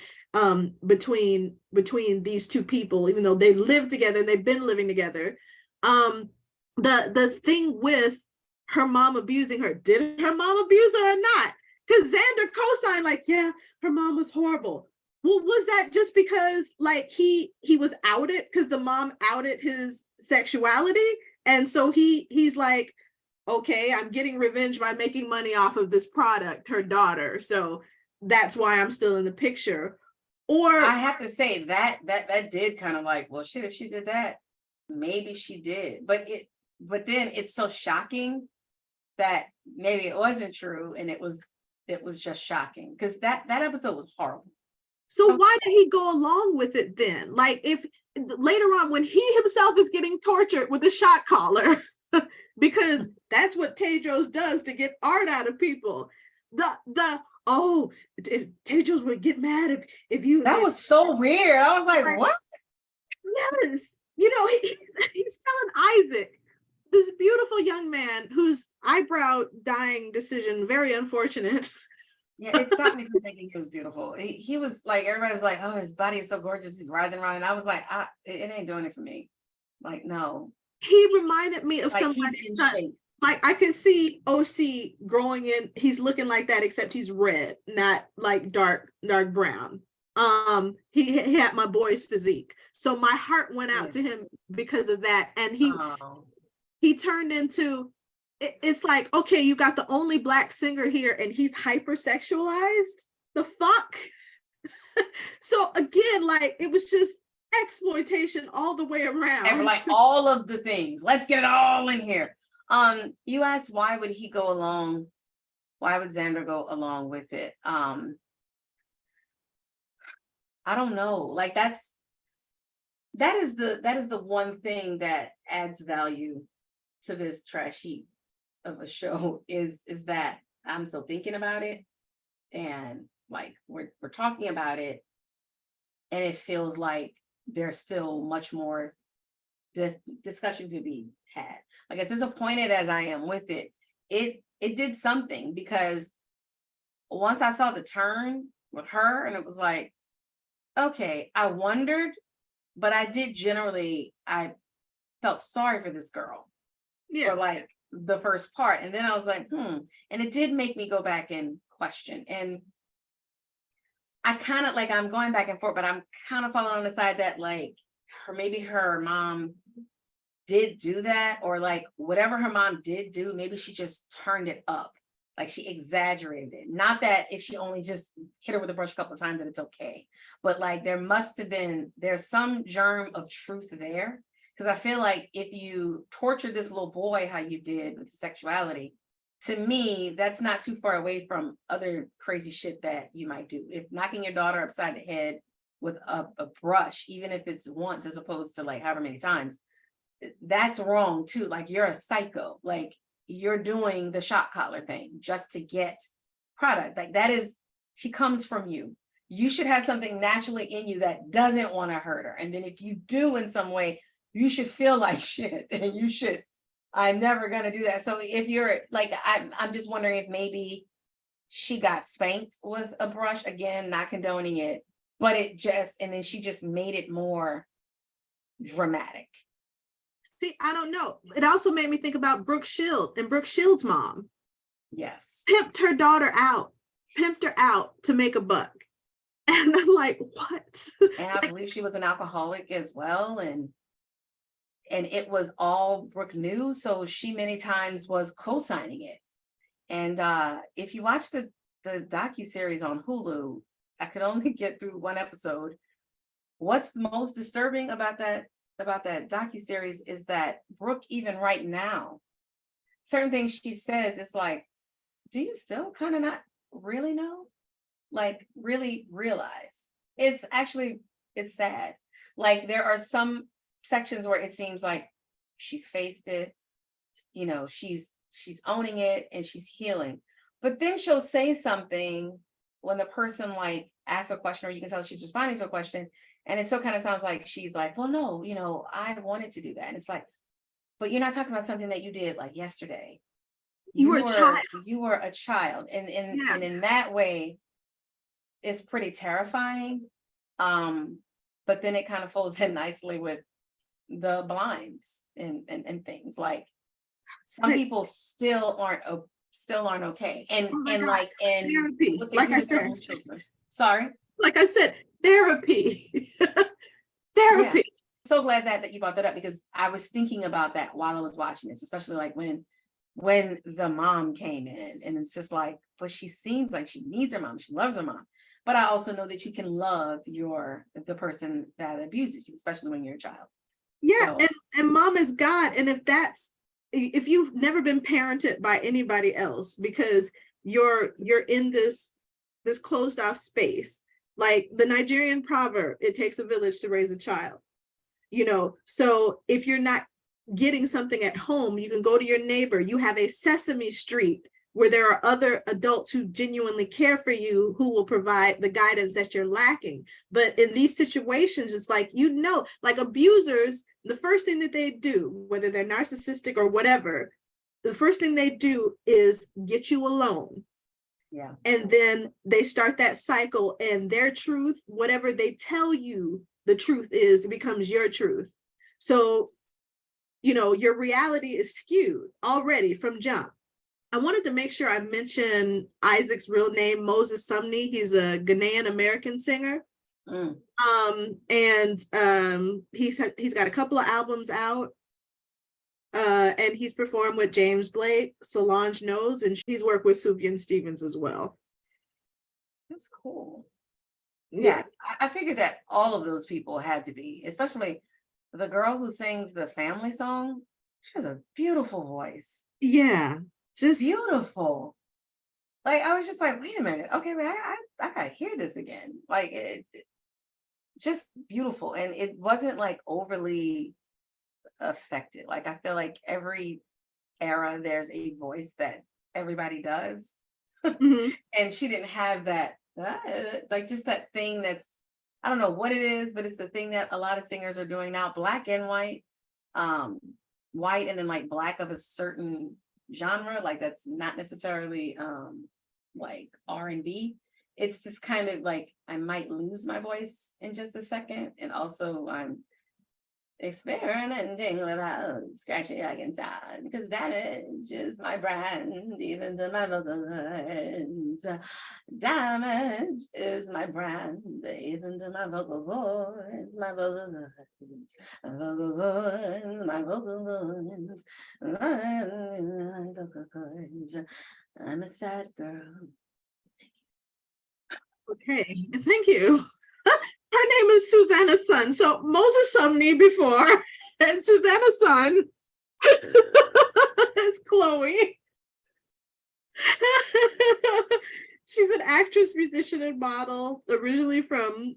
between these two people, even though they live together and they've been living together? The thing with her mom abusing her, did her mom abuse her or not? Because Xander co-signed, like, yeah, her mom was horrible. Well, was that just because like he was outed, because the mom outed his sexuality? And so he's like, okay, I'm getting revenge by making money off of this product, her daughter. So that's why I'm still in the picture. Or I have to say that did kind of like, well, shit, if she did that, maybe she did. But then it's so shocking that maybe it wasn't true, and it was just shocking, because that episode was horrible. So why did he go along with it then? Like, if later on when he himself is getting tortured with a shot collar, because that's what Tedros does to get art out of people. Tedros would get mad if you. That was so weird. I was like, what? Yes. He's telling Isaac, this beautiful young man whose eyebrow dyeing decision, very unfortunate. Yeah, it stopped me from thinking he was beautiful. He was like, everybody's like, oh, his body is so gorgeous, he's writhing around. And I was like, it ain't doing it for me. Like, no. He reminded me of like somebody's son. Like, I could see OC growing in, he's looking like that, except he's red, not like dark brown. He had my boy's physique. So my heart went out to him because of that. And he turned into, it's like, okay, you got the only Black singer here and he's hypersexualized. The fuck? So again, like, it was just exploitation all the way around. And like all of the things. Let's get it all in here. You asked, why would he go along? Why would Xander go along with it? I don't know. Like, that is the one thing that adds value to this trash heap of a show is that I'm still thinking about it, and like we're talking about it, and it feels like there's still much more discussion to be had. Like, as disappointed as I am with it, it did something, because once I saw the turn with her, and it was like, okay, I wondered, but I felt sorry for this girl. Yeah. For like the first part. And then I was like, and it did make me go back and question. And I kind of like, I'm going back and forth, but I'm kind of falling on the side that like maybe her mom did do that, or like whatever her mom did do, maybe she just turned it up Like she exaggerated it. Not that if she only just hit her with a brush a couple of times that it's okay. But like there's some germ of truth there. Because I feel like if you torture this little boy how you did with sexuality, to me, that's not too far away from other crazy shit that you might do. If knocking your daughter upside the head with a brush, even if it's once as opposed to like however many times, that's wrong too. Like you're a psycho. Like you're doing the shot collar thing just to get product. Like that is, she comes from you. You should have something naturally in you that doesn't want to hurt her. And then if you do in some way, you should feel like shit and you should, I'm never going to do that. So if you're like, I'm just wondering if maybe she got spanked with a brush, again, not condoning it, but and then she just made it more dramatic. See, I don't know. It also made me think about Brooke Shield and Brooke Shield's mom. Yes. Pimped her daughter out, pimped her out to make a buck. And I'm like, what? And I believe she was an alcoholic as well. And it was all Brooke knew. So she many times was co-signing it. And if you watch the docuseries on Hulu, I could only get through one episode. What's the most disturbing about that docuseries is that Brooke, even right now, certain things she says, it's like, do you still kind of not really know? Like really realize? It's sad. Like there are some sections where it seems like she's faced it, you know, she's owning it and she's healing. But then she'll say something when the person like asks a question, or you can tell she's responding to a question, and it still kind of sounds like she's like, well, no, you know, I wanted to do that. And it's like, but you're not talking about something that you did like yesterday. You were a child. You were a child. And in that way, it's pretty terrifying. But then it kind of folds in nicely with the blinds and things. Like some people still aren't okay. And like in therapy, like I said, sorry. Like I said, therapy. Therapy. Yeah. So glad that you brought that up, because I was thinking about that while I was watching this, especially like when the mom came in, and it's just like, but she seems like she needs her mom, she loves her mom. But I also know that you can love the person that abuses you, especially when you're a child. Yeah, so. and mom is God. And if you've never been parented by anybody else, because you're in this closed off space, like the Nigerian proverb, it takes a village to raise a child, you know. So if you're not getting something at home, you can go to your neighbor. You have a Sesame Street where there are other adults who genuinely care for you, who will provide the guidance that you're lacking. But in these situations, it's like, you know, like abusers, the first thing that they do, whether they're narcissistic or whatever, the first thing they do is get you alone. Yeah. And then they start that cycle, and their truth, whatever they tell you the truth is, it becomes your truth. So, you know, your reality is skewed already from jump. I wanted to make sure I mention Isaac's real name, Moses Sumney. He's a Ghanaian American singer. And he's got a couple of albums out. And he's performed with James Blake, Solange Knowles, and he's worked with Sufjan Stevens as well. That's cool. Yeah. I figured that all of those people had to be, especially the girl who sings the family song. She has a beautiful voice. Yeah. Just beautiful. Like I was just like, wait a minute, okay, man, I gotta hear this again. Like it just beautiful, and it wasn't like overly affected. Like I feel like every era there's a voice that everybody does, and she didn't have that. Like just that thing that's, I don't know what it is, but it's the thing that a lot of singers are doing now, black and white, white and then like black of a certain genre, like that's not necessarily like R&B. It's just kind of like I might lose my voice in just a second, and also I'm experimenting without scratching like inside, because damage is my brand, even to my vocal cords. Damage is my brand, even to my vocal cords, my vocal cords, my vocal cords, my vocal cords, my vocal cords. I'm a sad girl. Okay, thank you. Her name is Susanna's son. So Moses' son me before, and Susanna's son is Chloe. She's an actress, musician, and model, originally from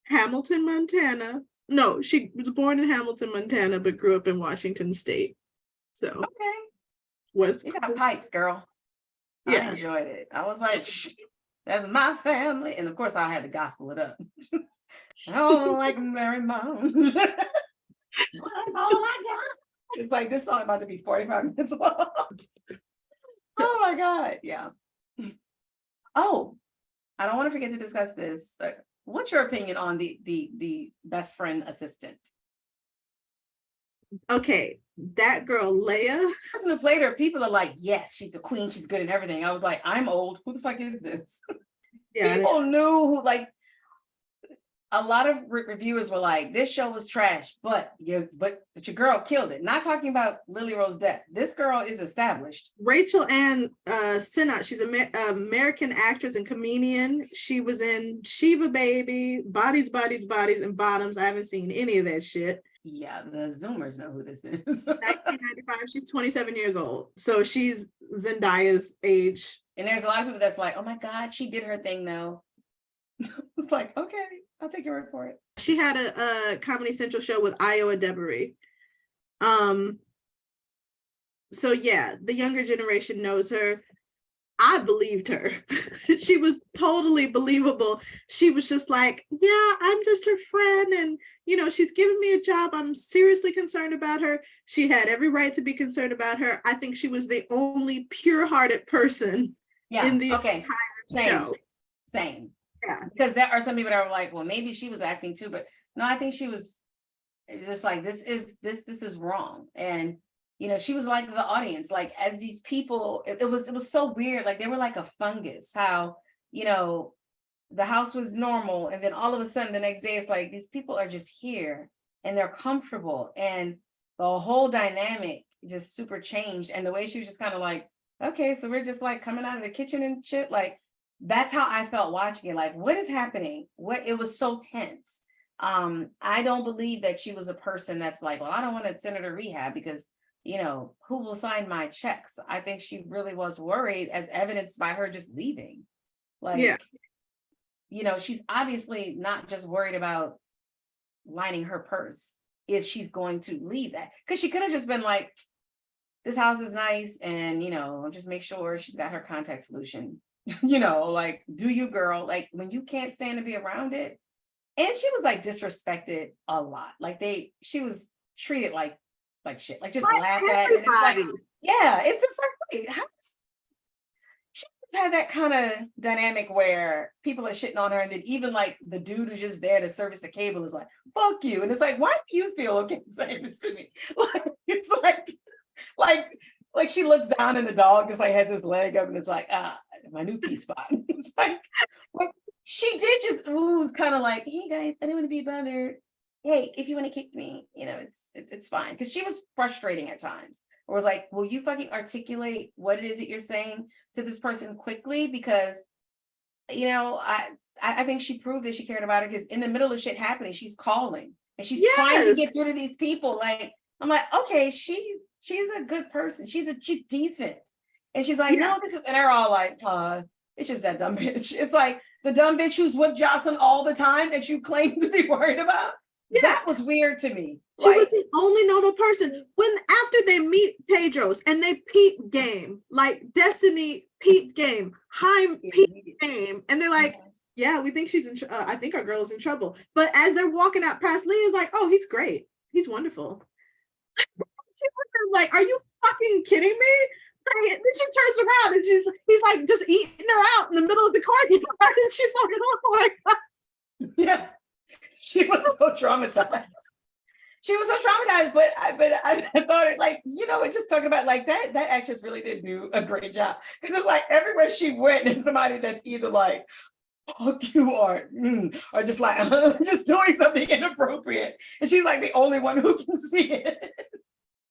Hamilton, Montana. No, she was born in Hamilton, Montana, but grew up in Washington State. So Okay. Was you got pipes, girl. Yeah. I enjoyed it. I was like, that's my family. And of course I had to gospel it up. Oh, like Mary Mom. That's all I got. It's like this song about to be 45 minutes long. Oh my God. Yeah. Oh, I don't want to forget to discuss this. What's your opinion on the best friend assistant? Okay, that girl Leia. The person who played her, people are like, yes, she's the queen, she's good at everything. I was like, I'm old. Who the fuck is this? Yeah, people knew who, like, a lot of reviewers were like, this show was trash, but your girl killed it. Not talking about Lily Rose Depp. This girl is established. Rachel Ann Sinnott, she's an American actress and comedian. She was in Shiva Baby, Bodies, and Bottoms. I haven't seen any of that shit. Yeah, the Zoomers know who this is. 1995, she's 27 years old. So she's Zendaya's age. And there's a lot of people that's like, oh my God, she did her thing though. It's like, okay, I'll take your word for it. She had a Comedy Central show with Iowa Debery. So yeah, the younger generation knows her. I believed her. She was totally believable. She was just like, yeah, I'm just her friend. And, you know, she's giving me a job. I'm seriously concerned about her. She had every right to be concerned about her. I think she was the only pure-hearted person in the entire show. Same. Yeah. Because there are some people that are like, well, maybe she was acting too. But no, I think she was just like, this is wrong. And you know, she was like the audience, like as these people, it was so weird. Like they were like a fungus, how, you know, the house was normal. And then all of a sudden the next day, it's like, these people are just here and they're comfortable. And the whole dynamic just super changed. And the way she was just kind of like, okay, so we're just like coming out of the kitchen and shit. Like, that's how I felt watching it. Like, what is happening? It was so tense. I don't believe that she was a person that's like, well, I don't want to send her to rehab because, you know, who will sign my checks? I think she really was worried, as evidenced by her just leaving. Like, yeah. You know, she's obviously not just worried about lining her purse if she's going to leave that. Because she could have just been like, this house is nice and, you know, just make sure she's got her contact solution. You know, like, do you, girl? Like, when you can't stand to be around it. And she was like disrespected a lot. Like she was treated like shit, like just laughed at. And it's like, yeah, it's just like, wait, how she had that kind of dynamic where people are shitting on her, and then even like the dude who's just there to service the cable is like, fuck you. And it's like, why do you feel okay saying this to me? Like, it's like she looks down and the dog just like has his leg up and it's like, my new pee spot. It's like she did just it's kind of like, hey guys, I don't want to be bothered. Hey, if you want to kick me, you know, it's fine. Because she was frustrating at times. Or was like, will you fucking articulate what it is that you're saying to this person quickly? Because, you know, I think she proved that she cared about it, because in the middle of shit happening, she's calling and she's trying to get through to these people. Like, I'm like, okay, she's a good person. She's decent. And she's like, no, this is, and they're all like, it's just that dumb bitch. It's like the dumb bitch who's with Jocelyn all the time that you claim to be worried about. Yeah. That was weird to me. She was the only normal person. When after they meet Tedros and they peep game, like Destiny peep game, Haim peep game, and they're like, yeah, we think she's in I think our girl is in trouble. But as they're walking out past Lee, is like, oh, he's great. He's wonderful. Like, are you fucking kidding me? Like, then she turns around and he's like just eating her out in the middle of the courtyard. And she's like, oh my God. Yeah. She was so traumatized. She was so traumatized, but I thought it, like, you know, it just talking about like that actress really did do a great job. Because it's like everywhere she went is somebody that's either like, fuck you, or just like just doing something inappropriate. And she's like the only one who can see it.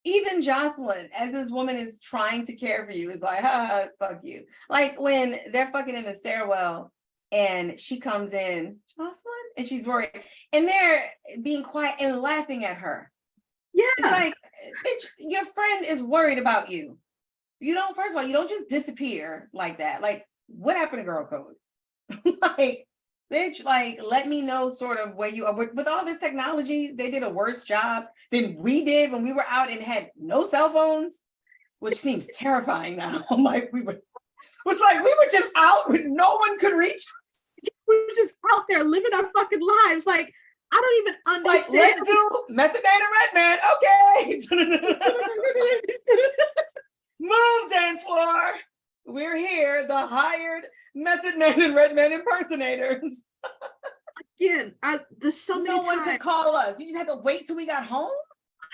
even Jocelyn, as this woman is trying to care for you, is like, ah, fuck you. Like when they're fucking in the stairwell and she comes in, Jocelyn, and she's worried, and they're being quiet and laughing at her. Yeah. It's like, your friend is worried about you. You don't, first of all, you don't just disappear like that. Like, what happened to girl code? Like, bitch, like, let me know sort of where you are. With all this technology, they did a worse job than we did when we were out and had no cell phones, which seems terrifying now. Like, we were just out when no one could reach. We were just out there living our fucking lives. Like, I don't even understand. Like, let's do Method Man and Redman. Okay. Move, dance floor. We're here, the hired Method Man and Redman impersonators. Again, there's so many No one could call us. You just had to wait till we got home.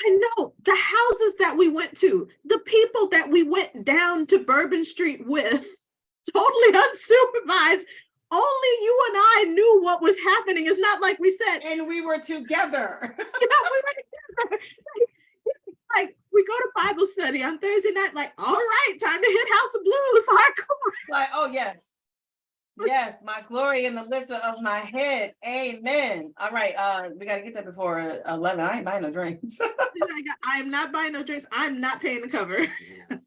I know. The houses that we went to, the people that we went down to Bourbon Street with, totally unsupervised. Only you and I knew what was happening. It's not like we said. And we were together. Yeah, we were together. Like, we go to Bible study on Thursday night, like, all right, time to hit House of Blues. Hardcore. Like, oh, yes. Yes, my glory in the lifter of my head. Amen. All right, we got to get that before 11. I ain't buying no drinks. I am not buying no drinks. I'm not paying the cover.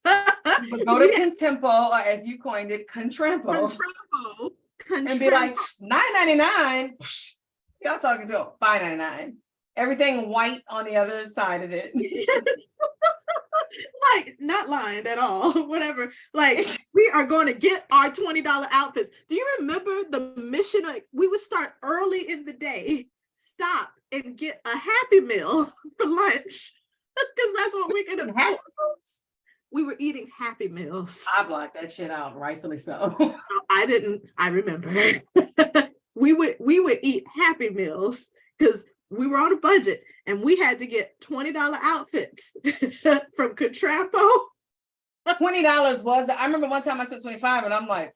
But go to Contempo, or as you coined it, Contrampo. And be like, $9.99. Y'all talking to $5.99. Everything white on the other side of it. Like, not lying at all. Whatever. Like, we are going to get our $20 outfits. Do you remember the mission? Like, we would start early in the day, stop and get a Happy Meal for lunch, because that's what we could afford. We were eating Happy Meals. I blocked that shit out, rightfully so. No, I didn't. I remember. we would eat Happy Meals because we were on a budget and we had to get $20 outfits from Contrampo. $20 was, I remember one time I spent 25 and I'm like,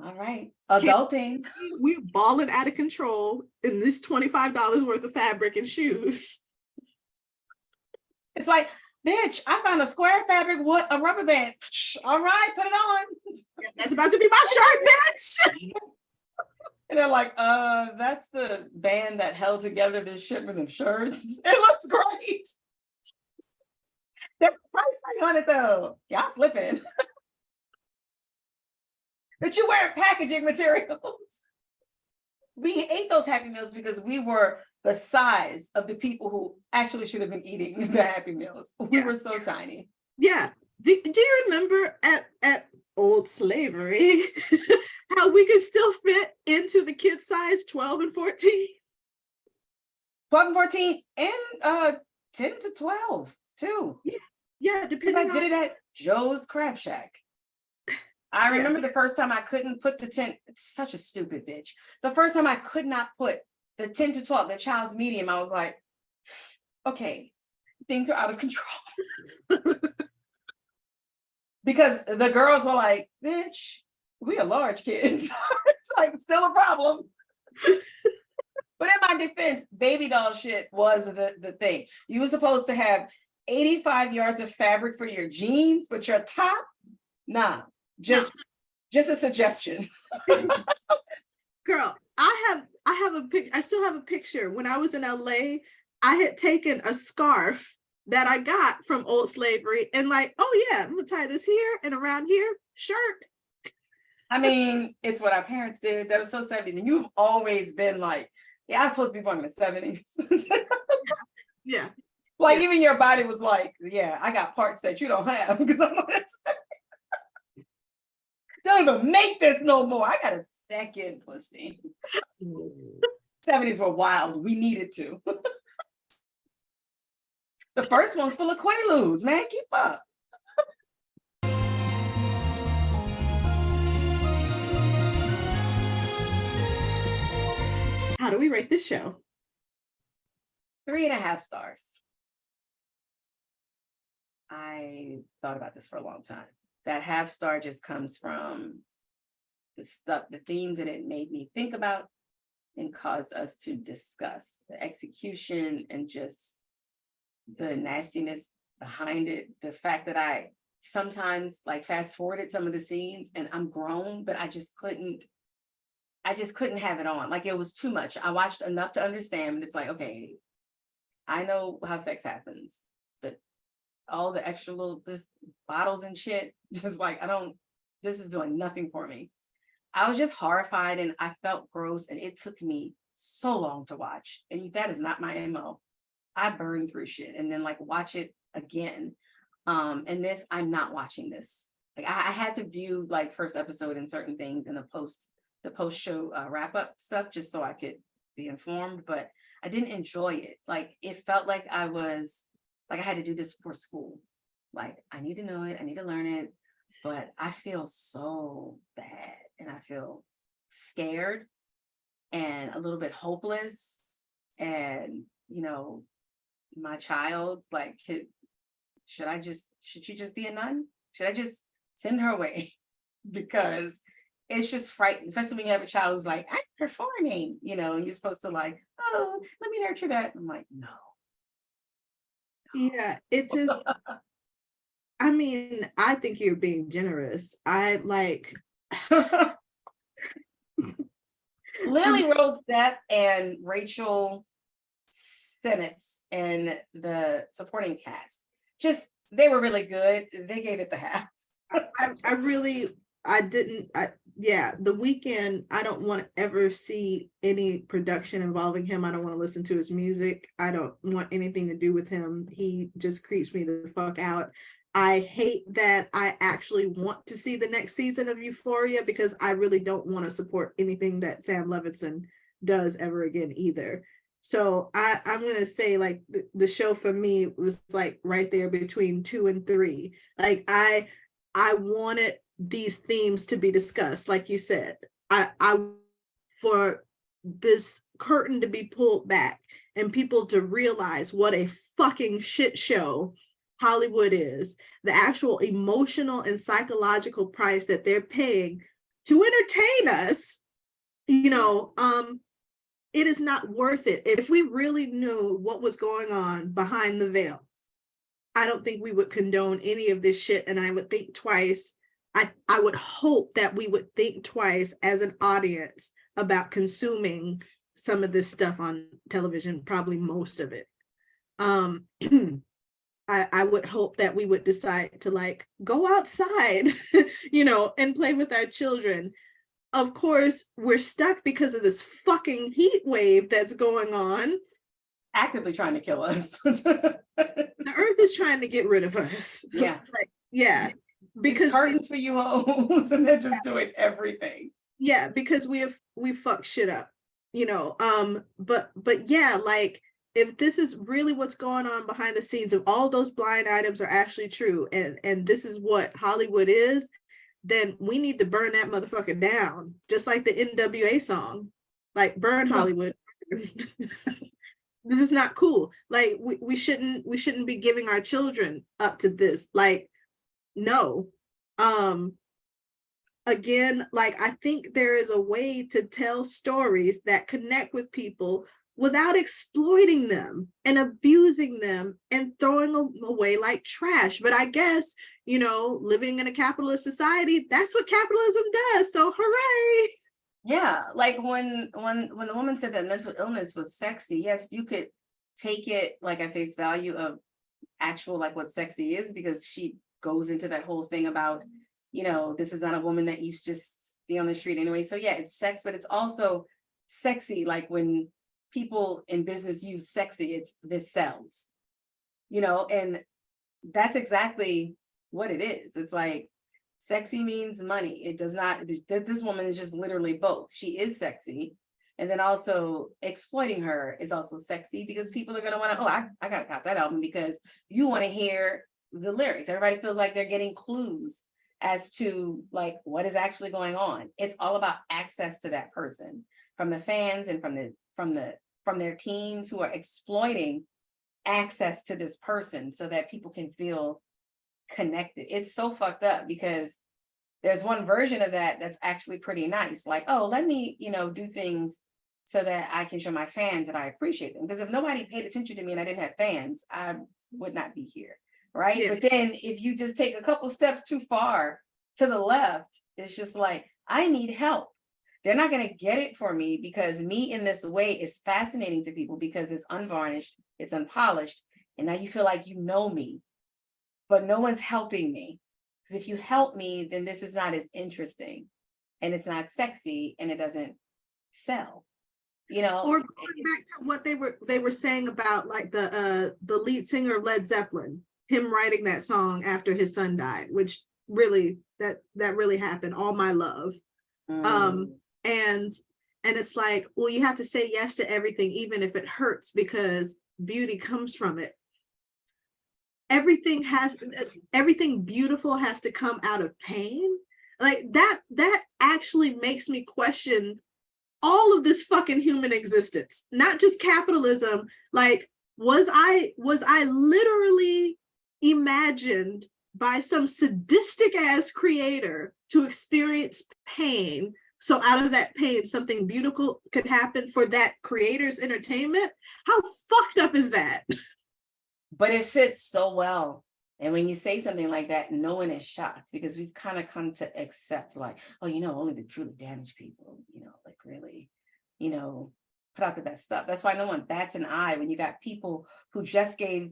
all right, adulting. We're balling out of control in this $25 worth of fabric and shoes. It's like, bitch, I found a square fabric with a rubber band. All right, put it on. That's about to be my shirt, bitch. And they're like, that's the band that held together this shipment of shirts. It looks great. There's a price tag on it though. Y'all slipping. But you wearing packaging materials. We ate those Happy Meals because we were the size of the people who actually should have been eating the Happy Meals. We were so tiny. Yeah. Do you remember at Old Slavery how we could still fit into the kid size 12 and 14? 12 and 14 and 10 to 12 too. Yeah, depending on. I did it at Joe's Crab Shack. I remember the first time I couldn't put the 10, it's such a stupid bitch. The first time I could not put the 10 to 12, the child's medium, I was like, okay, things are out of control. Because the girls were like, bitch, we are large kids. It's like, still a problem. But in my defense, baby doll shit was the thing. You were supposed to have 85 yards of fabric for your jeans, but your top, nah, just a suggestion. Girl, I still have a picture. When I was in LA, I had taken a scarf that I got from Old Slavery and like, oh yeah, I'm gonna tie this here and around here, shirt. I mean, it's what our parents did. That was so 70s. And you've always been like, yeah, I'm supposed to be born in the 70s. Yeah. Like even your body was like, yeah, I got parts that you don't have because I'm on that side. Don't even make this no more. I got a second pussy. 70s were wild. We needed to. The first one's full of Quaaludes, man. Keep up. How do we rate this show? 3.5 stars. I thought about this for a long time. That half star just comes from the themes that it made me think about and caused us to discuss. The execution and just the nastiness behind it, the fact that I sometimes like fast forwarded some of the scenes and I'm grown, but I just couldn't have it on. Like, it was too much. I watched enough to understand, but it's like, okay, I know how sex happens, but all the extra little just bottles and shit, just like, this is doing nothing for me. I was just horrified and I felt gross, and it took me so long to watch. And that is not my MO. I burn through shit and then like watch it again. And this, I'm not watching this. Like, I had to view like first episode and certain things in the post show wrap up stuff just so I could be informed, but I didn't enjoy it. Like, it felt like I had to do this for school. Like, I need to know it, I need to learn it, but I feel so bad and I feel scared and a little bit hopeless. And, you know, my child, like, should she just be a nun? Should I just send her away? Because it's just frightening, especially when you have a child who's like, I'm performing, you know, and you're supposed to like, oh, let me nurture that. I'm like, no. Yeah, it just, I mean, I think you're being generous. I like Lily Rose Depp and Rachel Sennett and the supporting cast, just, they were really good. They gave it the half. The Weeknd, I don't want to ever see any production involving him. I don't want to listen to his music. I don't want anything to do with him. He just creeps me the fuck out. I hate that I actually want to see the next season of Euphoria, because I really don't want to support anything that Sam Levinson does ever again either. So I'm going to say, like, the show for me was like right there between 2 and 3. Like, I wanted these themes to be discussed, like you said. I for this curtain to be pulled back and people to realize what a fucking shit show Hollywood is, the actual emotional and psychological price that they're paying to entertain us, you know, it is not worth it. If we really knew what was going on behind the veil, I don't think we would condone any of this shit, and I would think twice. I would hope that we would think twice as an audience about consuming some of this stuff on television, probably most of it. I would hope that we would decide to like go outside, you know, and play with our children. Of course, we're stuck because of this fucking heat wave that's going on. Actively trying to kill us. The earth is trying to get rid of us. Yeah. Like, yeah. Because curtains for you hoes, and they're just doing everything. Yeah, because we fuck shit up, you know. But yeah, like, if this is really what's going on behind the scenes, if all those blind items are actually true, and this is what Hollywood is, then we need to burn that motherfucker down, just like the NWA song, like, burn Hollywood. This is not cool. Like, we shouldn't be giving our children up to this. Like, no. Again, like, I think there is a way to tell stories that connect with people without exploiting them and abusing them and throwing them away like trash. But I guess, you know, living in a capitalist society, that's what capitalism does. So hooray. Yeah, like when the woman said that mental illness was sexy, yes, you could take it like at face value of actual, like, what sexy is, because she goes into that whole thing about, you know, this is not a woman that you just see on the street anyway. So yeah, it's sex, but it's also sexy. Like, when people in business use sexy, this sells, you know, and that's exactly what it is. It's like, sexy means money. It does not, this woman is just literally both. She is sexy. And then also exploiting her is also sexy, because people are going to want to, oh, I got to cop that album, because you want to hear the lyrics. Everybody feels like they're getting clues as to like what is actually going on. It's all about access to that person from the fans and from their teams who are exploiting access to this person so that people can feel connected. It's so fucked up, because there's one version of that that's actually pretty nice. Like, oh, let me, you know, do things so that I can show my fans that I appreciate them. Because if nobody paid attention to me and I didn't have fans, I would not be here. right? Yeah. But then if you just take a couple steps too far to the left, it's just like, I need help. They're not going to get it for me because me in this way is fascinating to people because it's unvarnished, it's unpolished, and now you feel like you know me, but no one's helping me. Because if you help me, then this is not as interesting, and it's not sexy, and it doesn't sell. You know, or going back to what they were saying about like the lead singer of Led Zeppelin, him writing that song after his son died, which really that really happened. All My Love. And it's like, well, you have to say yes to everything, even if it hurts, because beauty comes from it. Everything beautiful has to come out of pain. Like that actually makes me question all of this fucking human existence, not just capitalism. Like, was I literally imagined by some sadistic ass creator to experience pain, so out of that pain something beautiful could happen for that creator's entertainment? How fucked up is that? But it fits so well. And when you say something like that, no one is shocked because we've kind of come to accept like, oh, only the truly damaged people, like really, put out the best stuff. That's why no one bats an eye when you got people who just gave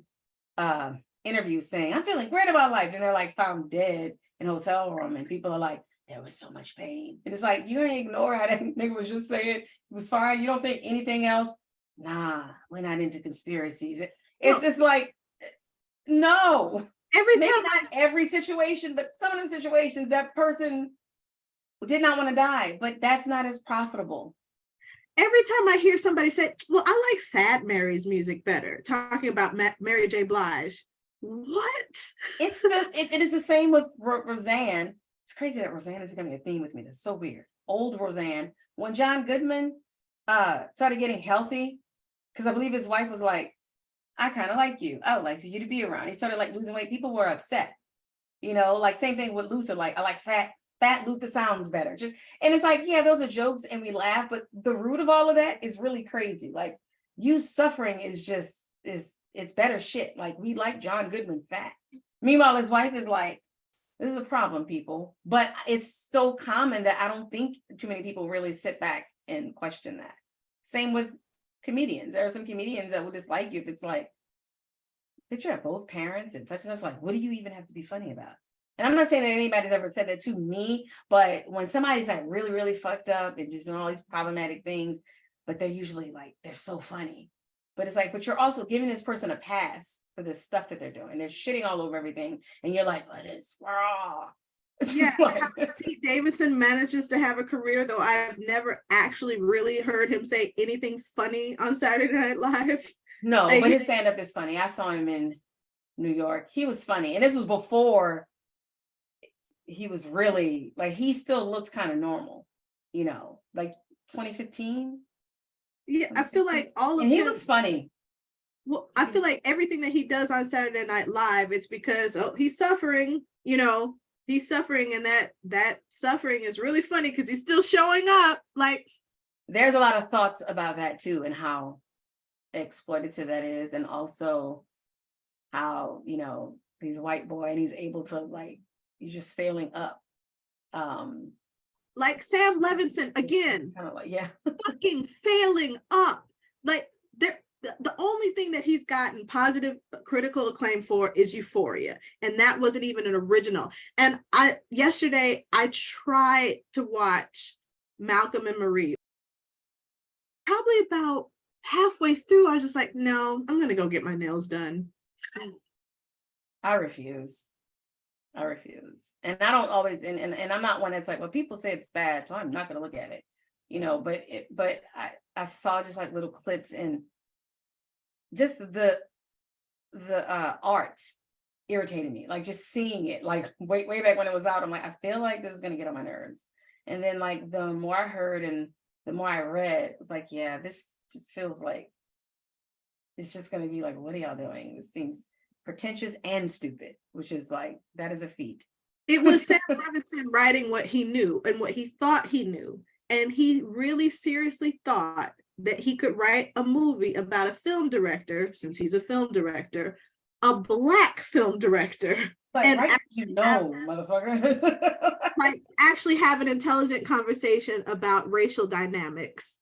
interviews saying, I'm feeling great about life. And they're like found dead in a hotel room. And people are like, there was so much pain. And it's like, you ain't ignore how that nigga was just saying it was fine. You don't think anything else? Nah, we're not into conspiracies. It's just like, no. Maybe not every situation, but some of them situations, that person did not want to die, but that's not as profitable. Every time I hear somebody say, well, I like Sad Mary's music better, talking about Mary J. Blige. What? It is the same with Roseanne. It's crazy that Roseanne is becoming a theme with me. That's so weird. Old Roseanne. When John Goodman started getting healthy, because I believe his wife was like, I kind of like you. I would like for you to be around. He started like losing weight. People were upset. Like same thing with Luther. Like, I like fat Luther sounds better. And it's like, yeah, those are jokes and we laugh, but the root of all of that is really crazy. Like, you suffering is it's better shit. Like, we like John Goodman fat. Meanwhile, his wife is like, this is a problem, people. But it's so common that I don't think too many people really sit back and question that. Same with comedians. There are some comedians that will dislike you if it's like, picture at both parents and such and such. Like, what do you even have to be funny about? And I'm not saying that anybody's ever said that to me, but when somebody's like really, really fucked up and just doing all these problematic things, but they're usually like, they're so funny. But it's like, but you're also giving this person a pass for the stuff that they're doing. They're shitting all over everything. And you're like, but it's raw. Yeah, how Pete Davidson manages to have a career, though I've never actually really heard him say anything funny on Saturday Night Live. No, but his stand-up is funny. I saw him in New York. He was funny. And this was before he was really, like, he still looked kind of normal, like 2015. Yeah, I feel like all of he was funny. Well, I feel like everything that he does on Saturday Night Live, it's because, he's suffering, he's suffering, and that suffering is really funny because he's still showing up. Like, there's a lot of thoughts about that too, and how exploitative that is, and also how he's a white boy and he's able to, like, he's just failing up. Like Sam Levinson again, kind of like, yeah, fucking failing up. Like, the only thing that he's gotten positive critical acclaim for is Euphoria, and that wasn't even an original. And yesterday I tried to watch Malcolm and Marie. Probably about halfway through, I was just like, no, I'm gonna go get my nails done. I refuse. And I don't always, and I'm not one that's like, well, people say it's bad, so I'm not gonna look at it, but I saw just like little clips, and just the art irritated me. Like, just seeing it, like way back when it was out, I'm like, I feel like this is gonna get on my nerves. And then, like, the more I heard and the more I read, it was like, yeah, this just feels like it's just gonna be like, what are y'all doing? This seems pretentious and stupid, which is like, that is a feat. It was Sam Levinson writing what he knew and what he thought he knew. And he really seriously thought that he could write a movie about a film director, since he's a film director, a Black film director. Like, and right, motherfucker. like actually have an intelligent conversation about racial dynamics.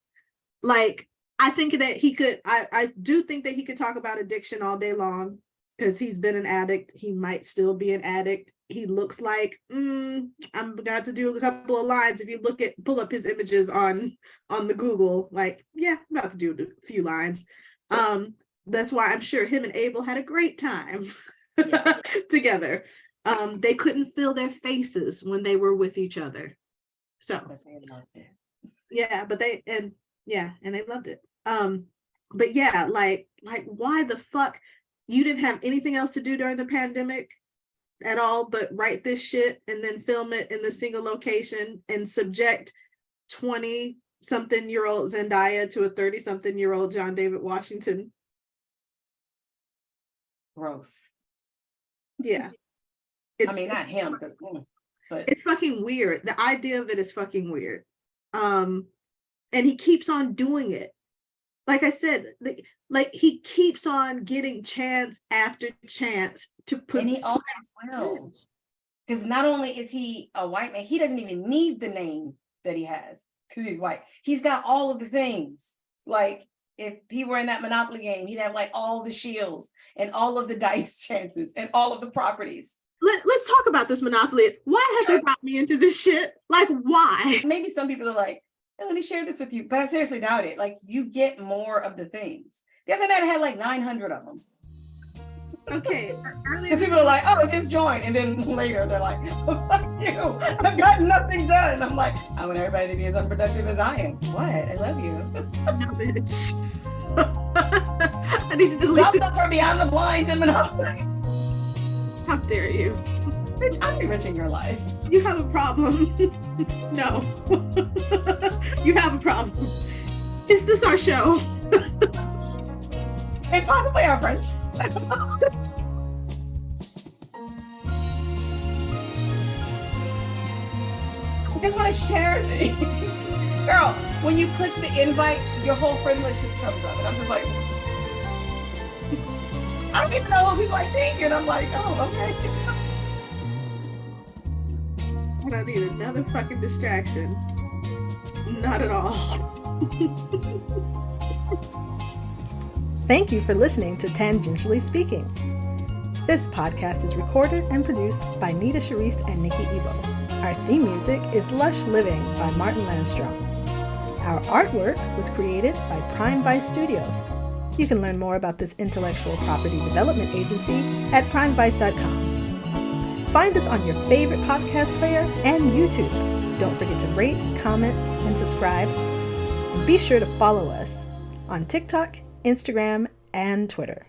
Like, I think that he could, I do think that he could talk about addiction all day long, because he's been an addict. He might still be an addict. He looks like, I'm going to do a couple of lines. If you pull up his images on the Google, like, yeah, I'm about to do a few lines. That's why I'm sure him and Abel had a great time together. They couldn't feel their faces when they were with each other. So, yeah, but and they loved it. But yeah, like why the fuck you didn't have anything else to do during the pandemic at all but write this shit and then film it in the single location and subject 20-something-year-old Zendaya to a 30-something-year-old John David Washington? Gross. Yeah. Not him, but it's fucking weird. The idea of it is fucking weird. And he keeps on doing it. Like I said, like he keeps on getting chance after chance to put. And he always will. Because not only is he a white man, he doesn't even need the name that he has because he's white. He's got all of the things. Like, if he were in that Monopoly game, he'd have like all the shields and all of the dice chances and all of the properties. Let's talk about this Monopoly. Why have they brought me into this shit? Like, why? Maybe some people are like, hey, let me share this with you. But I seriously doubt it. Like, you get more of the things. The other night I had like 900 of them. Okay, earlier. Because people are like, oh, just join. And then later they're like, oh, fuck you. I've got nothing done. And I'm like, I want everybody to be as unproductive as I am. What? I love you. No, bitch. I need to delete it. Welcome from Beyond the Blinds and Monopoly. How dare you? Bitch, I'm enriching your life. You have a problem. No. You have a problem. Is this our show? And possibly our French. I just want to share things. Girl, when you click the invite, your whole friend list just comes up. And I'm just like, I don't even know who people are thinking. And I'm like, oh, okay. I don't need another fucking distraction. Not at all. Thank you for listening to Tangentially Speaking. This podcast is recorded and produced by Nita Sharice and Nikki Ebo. Our theme music is Lush Living by Martin Landstrom. Our artwork was created by Prime Vice Studios. You can learn more about this intellectual property development agency at primevice.com. Find us on your favorite podcast player and YouTube. Don't forget to rate, comment, and subscribe. And be sure to follow us on TikTok, Instagram, and Twitter.